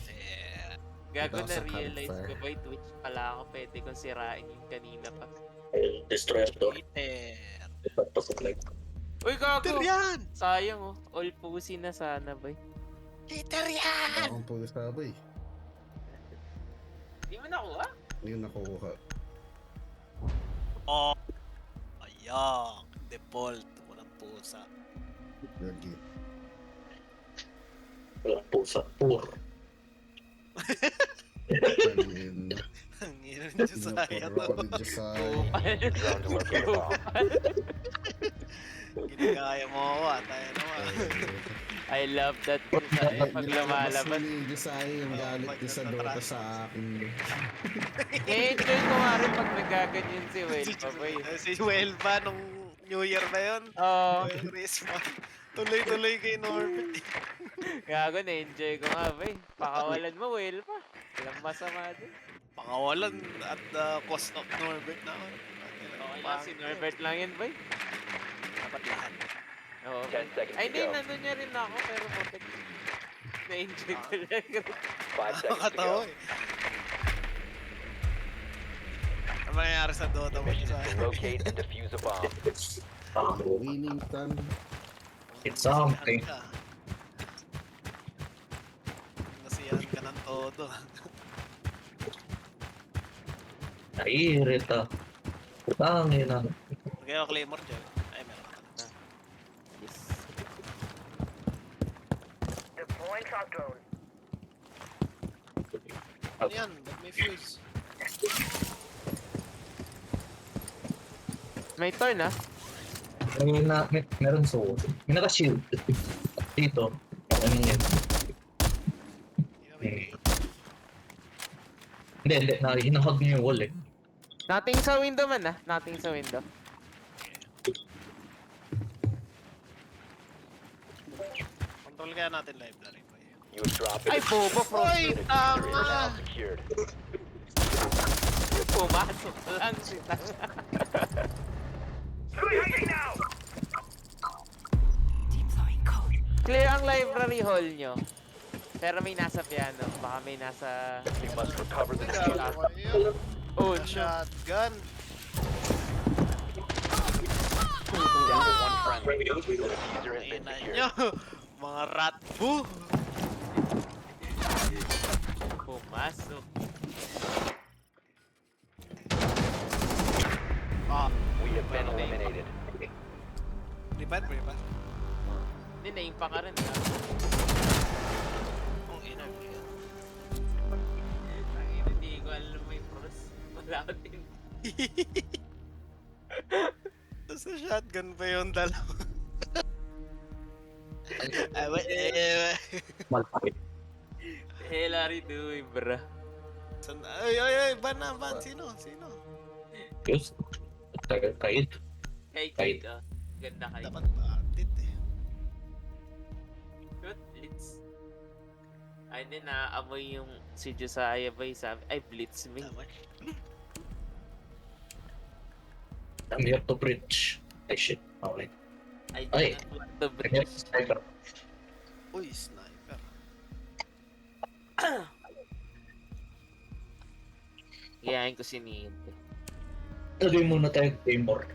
Gago na Sa realize ko, campfire. boy, Twitch pala ako. Pwede kong sirain yung kanina pa. Destroy to. Peter. Pasok like. Uy, gago! Peter yan! Sayang, oh. All pussy na sana, boy. Peter yan! akong pulis na ba eh. Di mo nakuha? Hindi ko nakuha. Oh! Ayak! Default. Walang pusa. Lagi. Walang pusa. Poor. Ayun. Ang ina ng Josiah to. Ako ni Josiah. Ground to locate a bomb. Ginagaya mo ako, tayo naman. I love that Josiah pag Nilalabas lumalabas. ni Josiah yung galit niya sa Dota sa akin. I-enjoy ko nga rin pag nagaganyan si Will pa, boy. Si Welva nung New Year na yun. Oo. Christmas. Tuloy-tuloy kay Norbert. Gago, na-enjoy ko nga, boy. Pakawalan mo, Will pa. Walang masama din. Pangawalan at the cost of Norbert na. Okay lang, si Norbert lang yun, boy. Dapat lahat. Oo. 10 seconds Ay, to hindi, go. nandun niya rin ako, pero bakit? Na-enjoy ko lang. 5 seconds to Nakakatawa go. eh. Ano nangyayari sa Dota mo Mission sa is to locate and defuse a bomb. Winning time. It's something. Nasiyahan ka ng todo. Naiirita. Putangin na. Kaya ako Claymore dyan. Ay, meron ka na. Yes. Deploying shock drone. Ano yan? Ba't may fuse? May turn, ah. Meron sword. May naka-shield. Dito. Ano yun? Hindi na may Hindi. Hinahog niyo yung wall eh. Nothing sa window man ah. Nothing sa window. Control kaya natin library boy. You have dropped Ay, it. bobo, Oy, frost. Diffuser is tama! now secured. Pumasok lang sila. Deploying code. Clear ang library hall nyo. Pero may nasa piano. Baka may nasa... You must recover the Gago diffuser. ko yun. Oh, shit. Shotgun. Down to one friendly. The diffuser has been Ina secured. nyo. Mga rat bu. Pumasok. Ah, We have been eliminated. lipat. Hindi, naimpa ka rin. ah. Ang ina. Hindi ko alam may frost. Wala ko din. Sa shotgun pa yung dalawa. Malapit. Hey, Larry, doing, bro. Ay, ban. Sino? Yes. Kahit. Hey, Kahit. Kate, ganda kayo. Dapat bandit eh. Good, Blitz. Ay, hindi, naaamoy yung si Josiah ba sabi, ay, Blitz me. Tama. I'm here to bridge. Ay shit. Okay. I Ay. do not want to I'm here bridge. to sniper. Uy, sniper. Gayahin ko si Nito. Lagay muna tayo Claymore.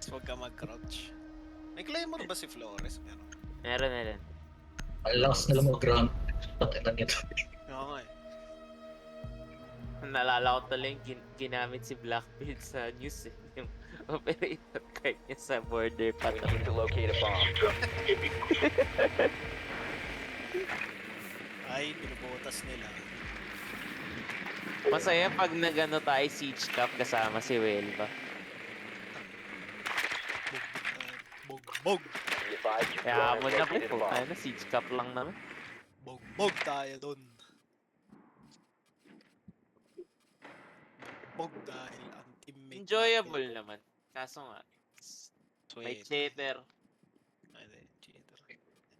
Tapos huwag ka mag-crouch. May claymore ba si Flores? Meron. Meron. Ang lakas nila mag-ground. Patay na nito. Oo nga eh. Naalala ko tuloy yung ginamit si Blackbeard sa news eh. Yung operator card niya sa border pa. We need to locate a bomb. Ay, binubutas nila. Masaya pag nagano tayo siege cup kasama si Welva. Bog. Be advised your Kaya drone mo has na po, located a bomb. tayo na siege cup lang naman. Bog tayo dun. Bog dahil ang teammate. Enjoyable naman. Kaso nga, may Sweet. cheater. Ay, di, cheater.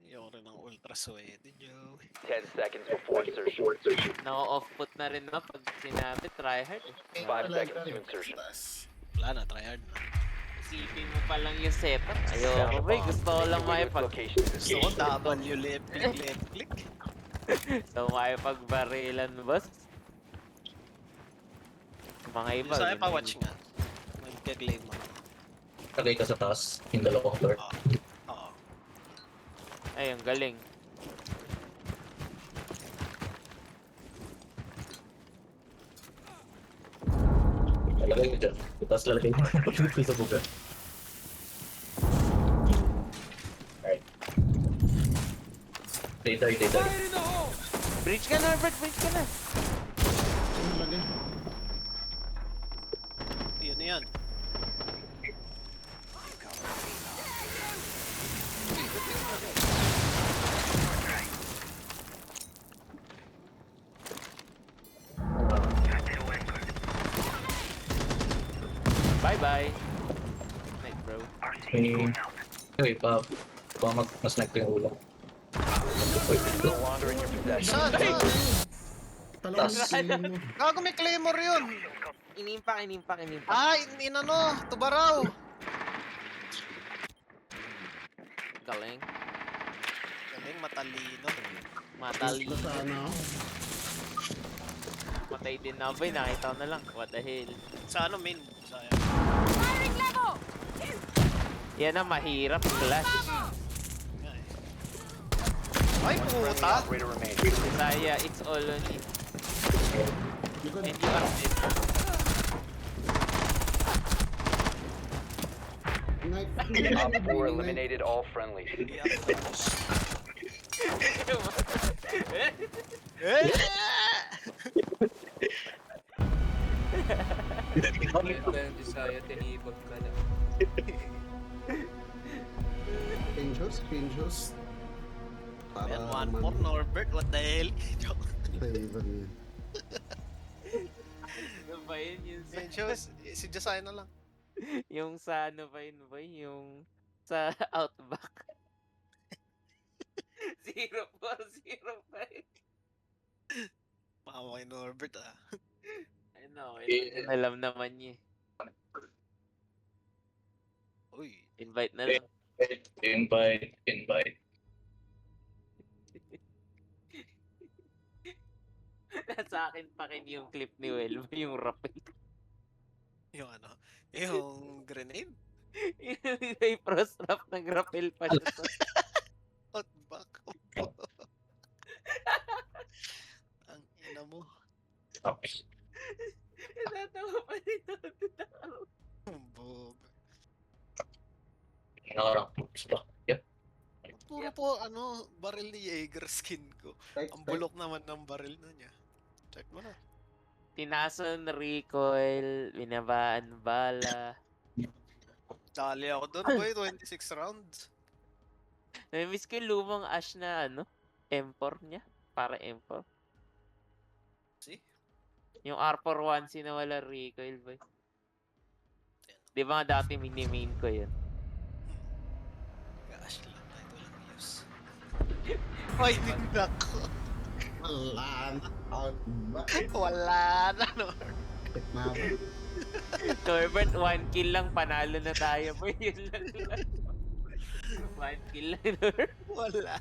Ayoko rin ng ultra sweaty, Joey. 10 seconds before insertion. Na-off-put na rin na pag sinabi, tryhard eh. 5 seconds to insertion. Wala na, tryhard na. Isipin mo pa lang yung setup. Ayoko ba, gusto ko lang makipag... Location is Gusto ko W left click. Gusto ko makipag-barilan, boss. Mga iba. Yung sa'yo ganun. pa watch nga. Magka-claim mo. Lagay ka sa taas. Yung dalawang floor. Oo. Ay, ang galing. Lalagay mo dyan. Tapos lalagay mo dito sa buga. Alright. Stay there. Bridge ka na, Albert. Bridge ka na. Yun na yan. Bye-bye. Night, bro. Anyway, mas-snipe ko yung ulo. no longer in your possession. Saan? Talong Tas- mo. Gago may claymore yun! Inimpak. Ah, inano, tubaraw! Galing. Galing, matalino. Matali. Basta ano. Matay din na ba? Nakita ko na lang. What the hell. Sa ano main? Sayang. Firing level. Yan ang mahirap. Flash. Nga eh. Ay, Friendly puta! operator remaining. Saya, it's all on you. Likod. And you are dead. Knife. Op 4 eliminated all friendlies. Eh! Pinchos. And one more Norbert, what the hell? Favor yun. yun? Yung sa, Medyo, si Jasay na lang. yung sa ano pa yun boy? Yung sa Outback. 0405. Pakawa kay Norbert Ano, alam naman niya. Uy, Invite na lang. Invite. Nasa akin pa kin yung clip ni Well, yung rappel. yung ano, yung grenade. Yung may prostrap ng rappel pa siya. Hot back. Ang ina mo. Tapos, Natawa pa rin ako. Bog. nakarang stock. Yep. Puro po, baril ni Jaeger skin ko. Ang bulok naman ng baril na niya. Check mo na. Tinason, recoil, binabaan bala. Dali ako doon, boy. 26 rounds. Namimiss ko yung lumang Ash na M4 niya. Para M4. See? Yung R4 1C na wala recoil, boy. Di ba nga dati mini-main ko yun? Gosh, lang tayo walang use. Ay, tindak ko. Wala na. Outback. Wala na, no? Na ba? Norbert, 1 kill lang, panalo na tayo, boy. Yun lang. 1 kill lang, Norbert. Wala.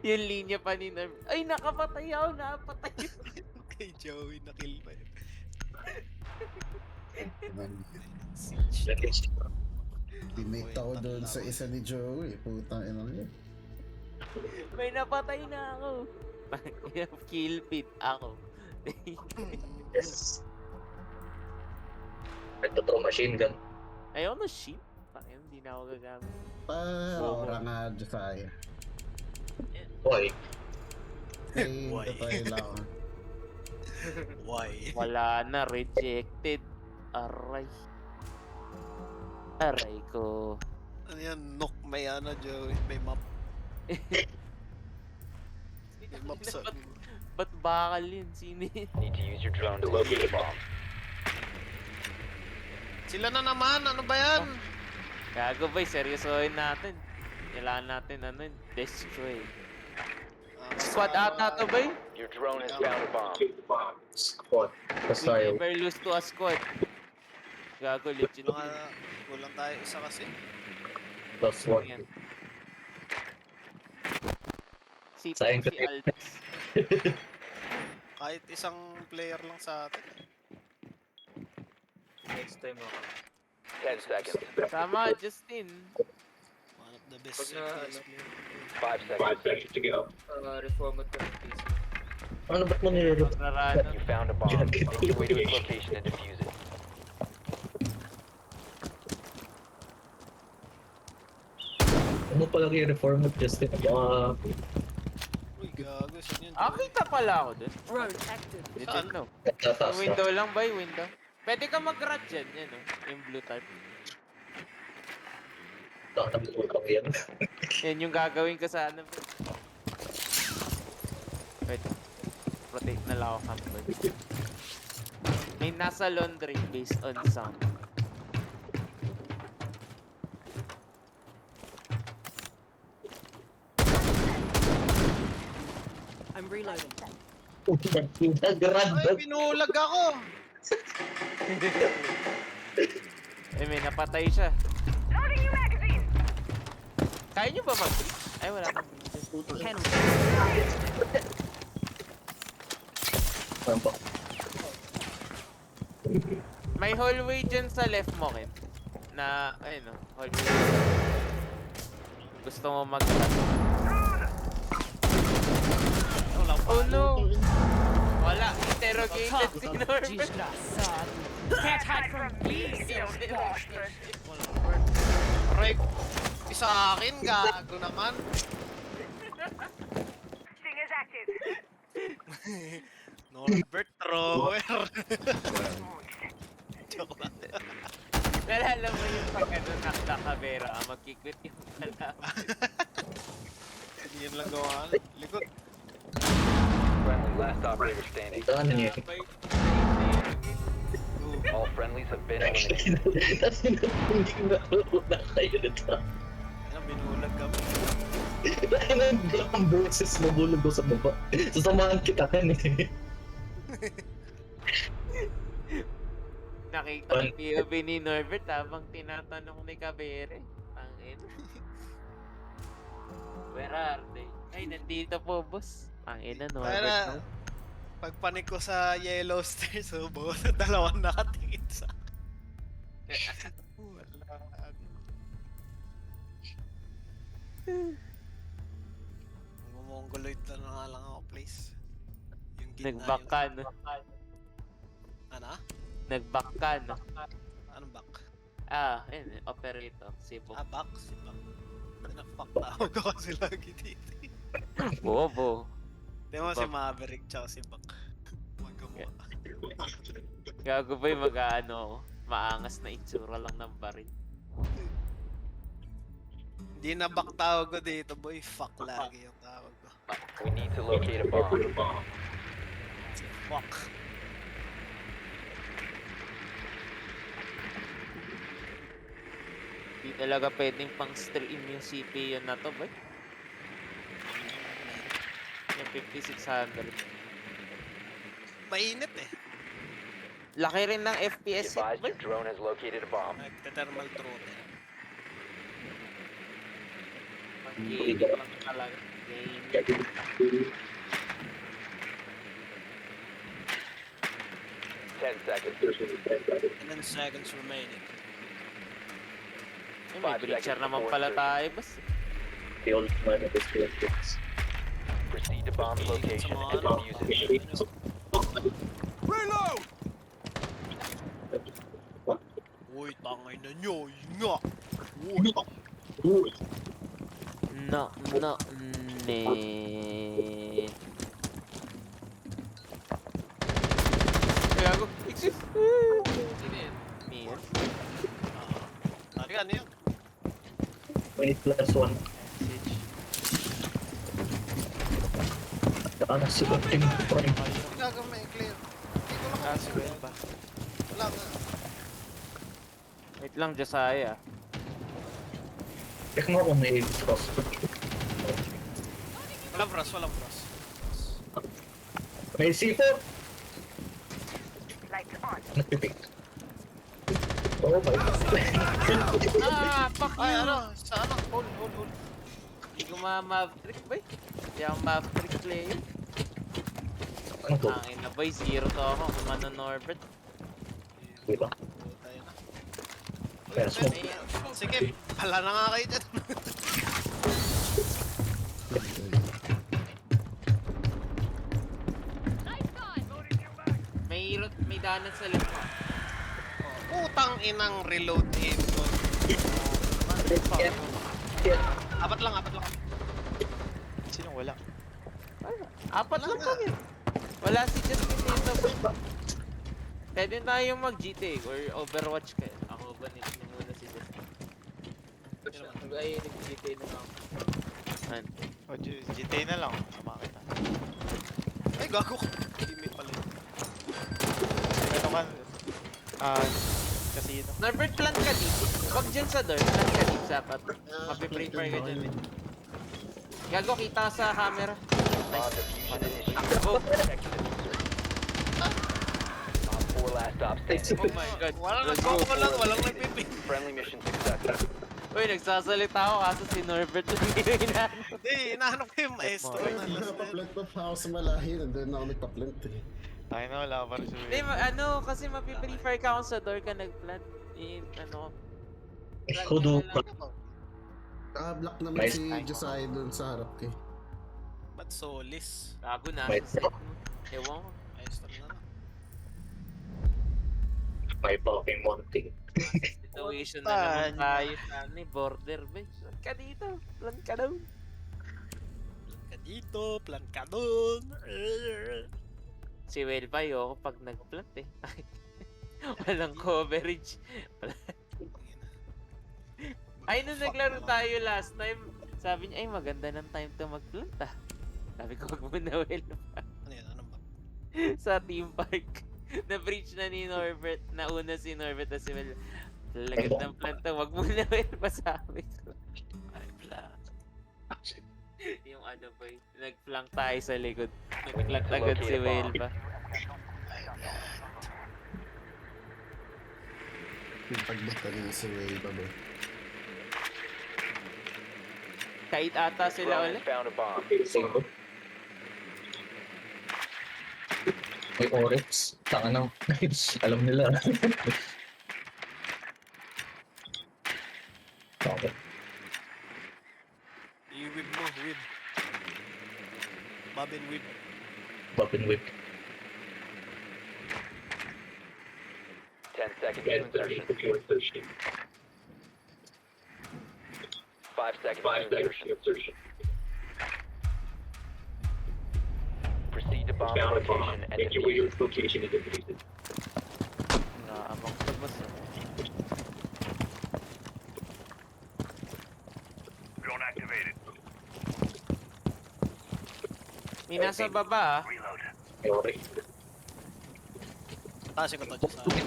Yung linya pa ni Norbert. Ay, nakapatay ako, napatay. Kay Joey, na-kill pa yun. Teammate ako doon sa isa ni Joey. Putang ina niya. May napatay na ako. Kill feed ako. Yes. Ito to, machine gun. Ayaw na shit. Pakyan, hindi na ako gagamit. Ora nga, Josiah. Boy. Ay, Why? totoo lang. Why? Wala na, rejected. Aray. Aray ko. Ano yan? Nook may Joey. May map. May map sa... Ba't bakal yun? Sino yun? Need to use your drone to locate a bomb. Sila na naman! Ano ba yan? Gago boy, seryosohin natin. Kailangan natin destroy. Squad ata to boy. Your drone has found a bomb. Squad. Basta We yung never lose to a squad. Gago, legit. Kulang tayo isa kasi. plus one. Yan. Si Sayang si kasi. Aldex. Kahit isang player lang sa atin. Next time ako. 10 seconds. Sama, Justin. One of the best Pag na, FPS player. 5 seconds. Reformat ko ng PC. Ano ba't mo nilulog? Magrarano. You found a bomb. Make your way to its location and defuse it. Ano pala yung reform of Justin? Uy, gago. Saan yun? Kita pala ako dun. Drone active. Didn't know. Tataas na. Window lang ba yung window? Pwede ka mag-rat dyan, yan o. Yung blue type. Tatapos yan. Yan yung gagawin ko sa ano. Wait. Rotate na lang ako kapag. May nasa laundry based on sound. I'm reloading. Nag-run Ay, binulag ako! May napatay siya. Loading new magazine. Kaya nyo ba mag-breach? Ay, wala kang breach. Cannon. May hallway dyan sa left mo, Ken. Na, ayun o, hallway. Gusto mo mag-rat. Oh no! Wala, interrogated si Norbert. Can't hide from me. Right. Isa akin, gago naman. Sting is active. Norbert thrower. Joke lang. Nalala mo yung pag ano, nakakabera, magkikwit yung kalaban. Hindi yan lang gawa. Likod. Friendly last last operator standing. Ano niya? All friendlies have been eliminated. Tapos hindi na kayo nito. Ano, binulag kami. Dahil ang boses mabulog ko sa baba. Sasamahan kita kan eh. Nakita ko yung POV ni Norbert habang tinatanong ni Kabere. Pangin. Where are they? Ay, nandito po, boss. Pangin na, Norbert. Kaya No? pagpanik ko sa yellow stairs, so dalawang nakatingin sa wala. Mongoloid na nga lang ako, please. Yung gitna Nag-back ka, no? Ano? Nag-back ka, no? Anong back? Ah, ayun, operator. Si Bob. Back? Si back. Fuck tawag ko kasi lagi dito. Bobo. Di mo si Back. Maverick tsaka si Back. Magkamukha. Gago ba yung mag-ano, maangas na itsura lang ng baril. Hindi na back tawag ko dito, boy. Fuck lagi yung tawag ko. We need to locate a bomb. Fuck. Hindi talaga pwedeng pang stream yung CPU na to, boy. Yung 5600. Mainit eh. Laki rin ng FPS hit, Advised boy. your drone has located a bomb. Nagte-thermal throttle. Mag-gaming lang talaga. Gaming. 10 seconds. 10 seconds remaining. Ay, may 5 breacher seconds naman before pala insertion. tayo, boss. The old man of his kids. Proceed to bomb location and defuse it. Uy, tangay na nyo. Yun nga. Uy. No, ne. Kaya ako, exist. Sino yun? Mia? Ano yun? 20 plus 1. Siege. Saka na si Team Prime. Gagamay, clear. Hindi ko lang Ah, sige pa. Wala nga. Wait lang, Josiah. Check mo kung may cross. Walang frost, walang frost. May C4! Lights on. Nagpipick. Oh my god. Ah, fuck Ay, you! ano? Sa ano? Hold. Hindi ko ma-mavtrick, boy. Hindi ako mavtrick player. Ano to? Angin na, boy. 0 to ako. Kumano Norbert. Wait lang. Tayo na. Kaya smoke. Sige, pala na nga kayo dyan. May danan sa left. Putang inang reload aim ko. Yeah. Apat lang. Apat lang kami. Wala si Justin dito. Pwede tayong mag-GTA or Overwatch kayo. Ako ba nito muna si Justin? Ay, nag-GTA na lang. Ano? O, GTA na lang. Sama kita. Ay, gago ko. Teammate pala yun. Ito man. Casino. Norbert, plant ka dito. Wag dyan sa door. Plant ka dito sapat. Mapiprepare ka dyan. Gago, kita sa camera. Bomb diffusion initiated. Oh, Protect the diffuser. Bomb 4 last stop standing. oh my god. Walang Let's go. walang nagpipin. Friendly mission successful. Uy, nagsasalita ako kaso si Norbert yung hinahanap. Hindi, hinahanap ko yung maestro. Nakapaplant pa ako sa malahi. Nandun ako nagpa-plant eh. Tayo na, wala ka pa rin Hindi, kasi mapiprepare ka kung sa door ka nag-plant. Ano, Kudo. Naka-block naman Nice. si Josiah dun sa harap eh. Ba't solis? bago na. Wait. Ewan ko. Maestro na lang. May Pokemon thing. Situation na naman tayo sa border bench. Plan ka dito. Plan ka doon. Plan ka dito, plan ka dun. Si Well pa yoko pag nag-plant eh. Walang coverage. Ay, nung naglaro tayo last time, sabi niya, ay maganda ng time to mag-plant ah. Sabi ko, wag mo na Well pa. Ano yun? Anong ba? sa team park. Na-breach na ni Norbert. Nauna si Norbert na si Mel. Lagad ng planta. Wag mo na Mel. Pasabi ko. Ay, bla. Yung ano ba yun? Nag-flank tayo sa likod. Nag-flank agad si Will pa. Yung pagbata niya si Will pa ba? Kahit ata sila Drone ulit. has found a bomb. Same ko. May Oryx. Tanga na. Alam nila. Okay. I-whip mo, whip. Bob and whip. Bob and whip. 10 seconds to insertion. 5 seconds to insertion. Proceed to bomb location and defuse. Naabang sa boss. Drone activated. May nasa baba ah. Reload. May Oryx. Tasin ko to dyan sa akin.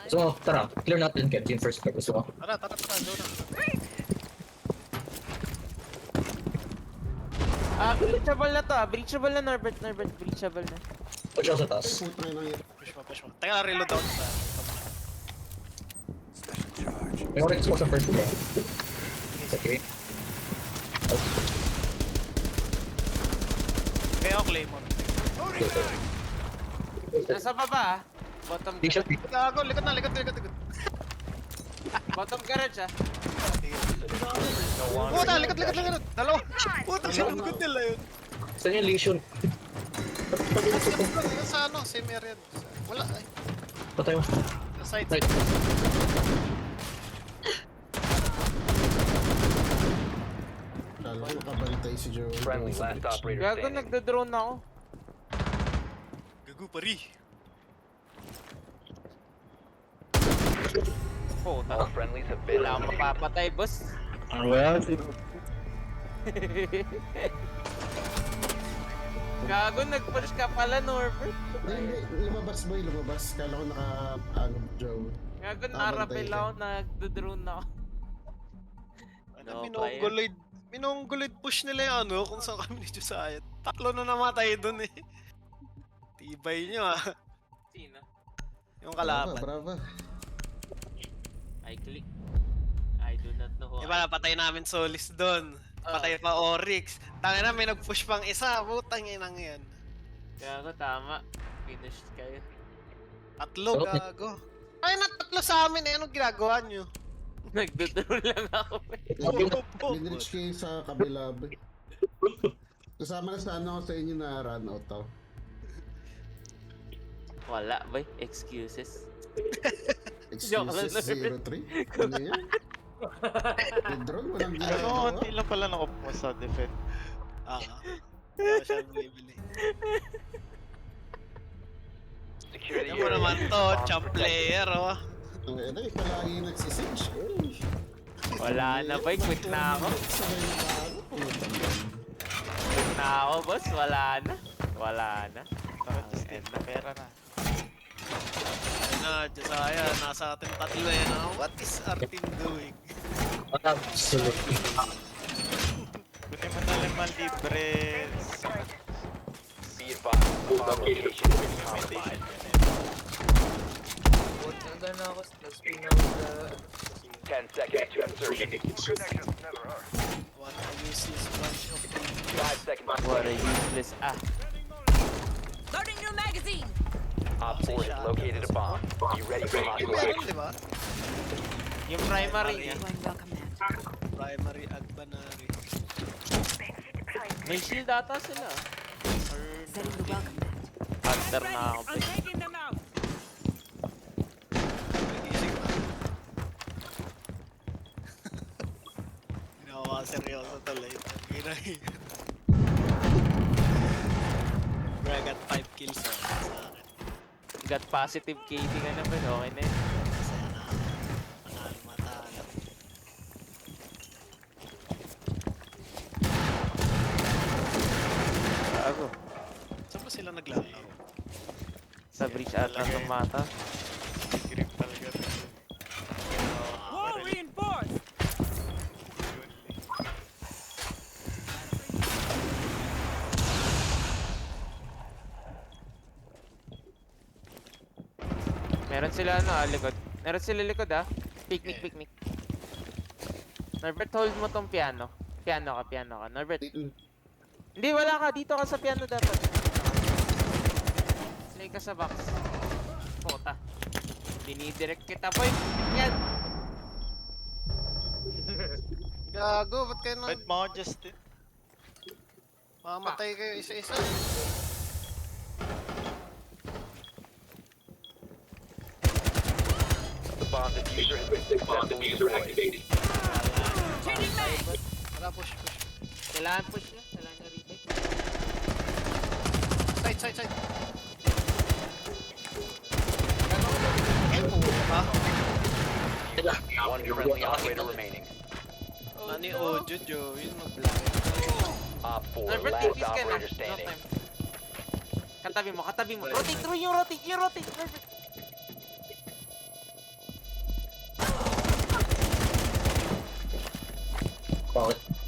So, tara. Clear natin Kenjin first. Gusto mo? Tara, go na. Breachable na to ah. Breachable na Norbert. Breachable na. Push ako sa taas. Puta na yun. Push mo. Teka, reload ako sa... May Oryx ko sa first floor. Okay. Kaya ako Claymore. Nasa baba ah. Bottom Di siya. Gago, likod na. Bottom garage ah. Puta, likod. Dalawa. Puta, sinugod nila yun. Saan yung lesion? Sa ano, same area. Wala, ay. Patay mo. Sa side. Right. Lalo ko nakabantay si Joe. Friendly last operator Gago standing. nagdo-drone ako. Gago, pari. Oh, All friendlies have been wala akong mapapatay boss. Gago nag-push ka pala Norbert. Hindi, lumabas boy, lumabas. Kala ko ano, Joe. Gago Tama, narapel tayo. ako. Nagdo-drone ako. No, Minongoloid push nila yung ano kung saan kami ni Josiah. Taklo na namatay dun eh. Tibay nyo ah. Sino? Yung kalaban. Brava. I click. I do not know who Diba napatay namin Solis dun. Patay pa Oryx. Tangina may nag-push pang isa. Putang inang yan. Gago tama. Finished kayo. Tatlo gago. Ay na tatlo sa amin eh. Anong ginagawa nyo? Nagdo-drone lang ako. Minrich kayo sa kabila ba? Kasama na sa ano sa inyo na run out ako. Wala ba? Excuses. Excuses 03? Ano yan? Yung drone, walang Ano, ginagawa. hindi lang pala nakapumas sa defend. Kaya siya bumibili. Security Yan mo area naman is to, bomb champ protected. player oh. Ang ina, palagi nagsisage. Uy. Wala na ba? Quit na ako. Sabay na tayo. Putang ina. Quit na ako boss. Wala na. Bakit just na pera na. Ayun na, Josiah, nasa ating tatlo eh. No? What is our team doing? Absolutely. Kunin mo na naman libre. Be advised, bomb location is compromised. Bot na gana ako sa spin out sa... 10 seconds to insertion. Connections never are. What a useless bunch of people. 5 seconds What a remaining. useless Loading new magazine! Op 4 has located a bomb. Be ready for Yung hostile meron, di ba? Yung primary niya. Deploying welcome mat. Primary, Agbanari. May shield ata sila. Or Setting the welcome mat. hunter na ako. I'm taking them out! Nagising na. Ginawa ka seryoso tuloy. Ginahing. Bro, I got 5 kills sa akin. Got positive KD ka naman. Okay na yun. Masaya na ako. Panalo matalo. naglalaro? Sa bridge ata ng mata. Grip talaga. Wall reinforced. Meron sila likod. Meron sila likod Picnic, picnic. Norbert, hold mo tong piano. Piano ka. Norbert. Hindi, wala ka. Dito ka sa piano dapat. Play ka sa box. Puta. Dinidirect kita, boy. Yan. Gago, ba't kayo Ba't mo Justin? mamatay kayo isa-isa? The bomb diffuser has been successfully activated. Changing mag. Tara, push. Kailangan push niya. Kailangan niya retake. Side. Eh, puta. One friendly operator remaining. Nani Ojo, yun mag-black. Op 4, Norbert, last tipis ka na. operator No standing. time. Katabi mo. Rotate through yung rotate. Norbert.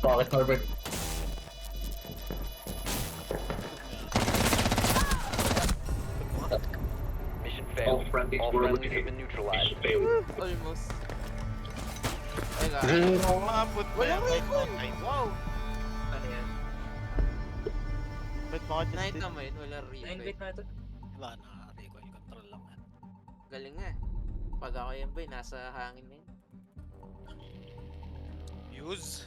Bakit Norbert? Mission failed. All friendlies have been neutralized. Almost. Ay, ga. Maabot mo yan kahit no time. Wow. Ano yan? Ba't mo Night Justin? naman yun. Wala Na-invite replay. na ito. Wala na, recoil control lang yan. Galing nga. Pag ako yan, boy, nasa hangin na yun. Use.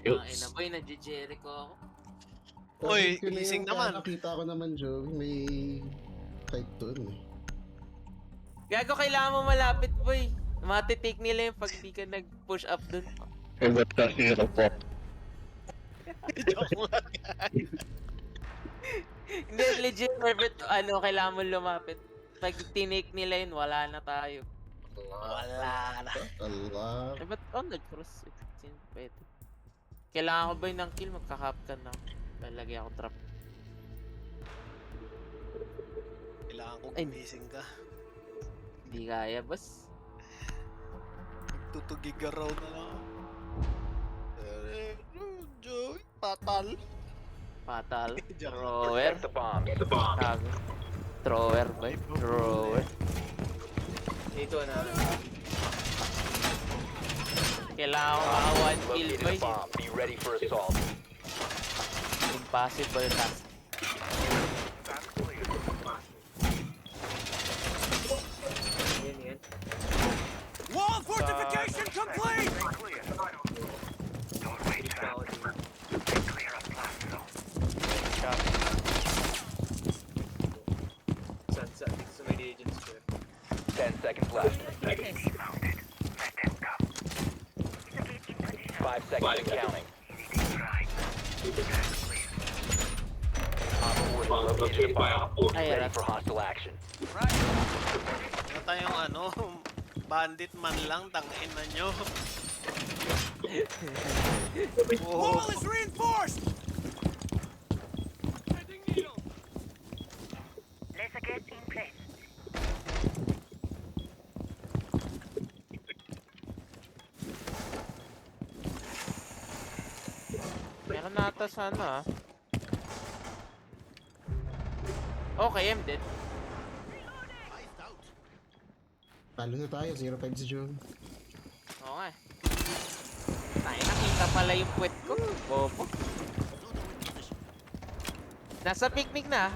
Mga ina, boy, nag-Jericho ako. Uy, Yun na gising yung naman. Nakita ko naman, Joey. May type doon Gago, kailangan mo malapit, boy. Matitake nila yung pag di ka nag-push up dun. Norbert ka hero po. Joke lang. Hindi, legit, Herbert, kailangan mo lumapit. Pag tinake nila yun, wala na tayo. Wala na. Allah. Eh, ba't nag-cross? Pwede. Kailangan ko ba yun ng kill? Magka-captain na ako. Lalagay ako trap. Kailangan ko Ay. gumising ka. Hindi kaya, boss. Tutugigaraw na lang. Joey, patal. Fatal. Joke. Thrower. Protect the bomb. Tago. Thrower, boy. Thrower. Dito na. Kailangan ko maka one kill, Located boy. a bomb. Be ready for assault. Impossible task. That's clear. Yan. Wall fortification complete. Clear. Don't wait, Dito sir. ako dito. Clear up blast zone. Saan? Dito sa may Legends Square. 10 seconds left. Mounted. Let them come. 5 seconds and counting. Right. That's clear. Op 4 has located a bomb. Ay, Ready rat. for hostile action. Wala tayong bandit man lang, tangin na nyo. Wall is reinforced. Laser gate in place. Meron na ata sana Okay, I'm dead. Talo na tayo. 0-5 si Joey. Oo nga. Tayo, nakita pala yung puwet ko. Bobo. Nasa picnic na.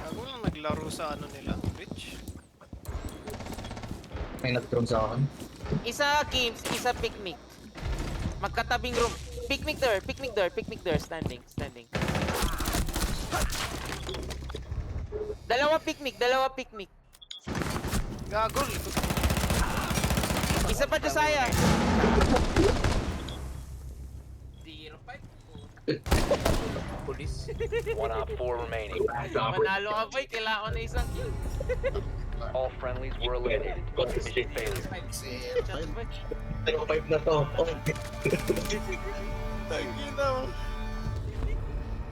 Ako lang naglaro sa nila, Twitch. May nag-drone sa akin. Isa games, isa picnic. Magkatabing room. Picnic door. Standing. Dalawa picnic. Gagol. Isa pa Josiah. 0-5. Police. 1 Op 4 remaining. Manalo ka boy, kailangan ko na isang kill. All friendlies were eliminated. Mission failure. 0-5 boy. 0-5 na to. Oh. Tangina mo.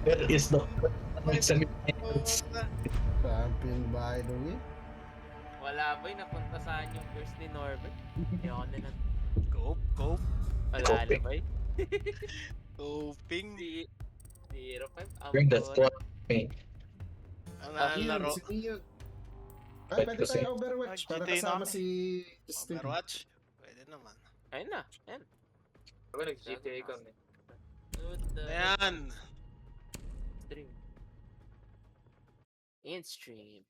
Where is the semi-finals? Champion by the way. Wala ba yung napunta saan yung first ni Norbert? Ayoko na lang. Cope. Wala na Coping. ba eh? Coping. 0-5. Bring that squad. Okay. Ano Ah, ang Ian, laro? si Ian. Pwede Pwede kasi. tayo Overwatch para GTA kasama na. si Justin. Overwatch? Pwede naman. Ayun na. Ayan. Ako nag-GTA kami. Ayan. Stream. In stream.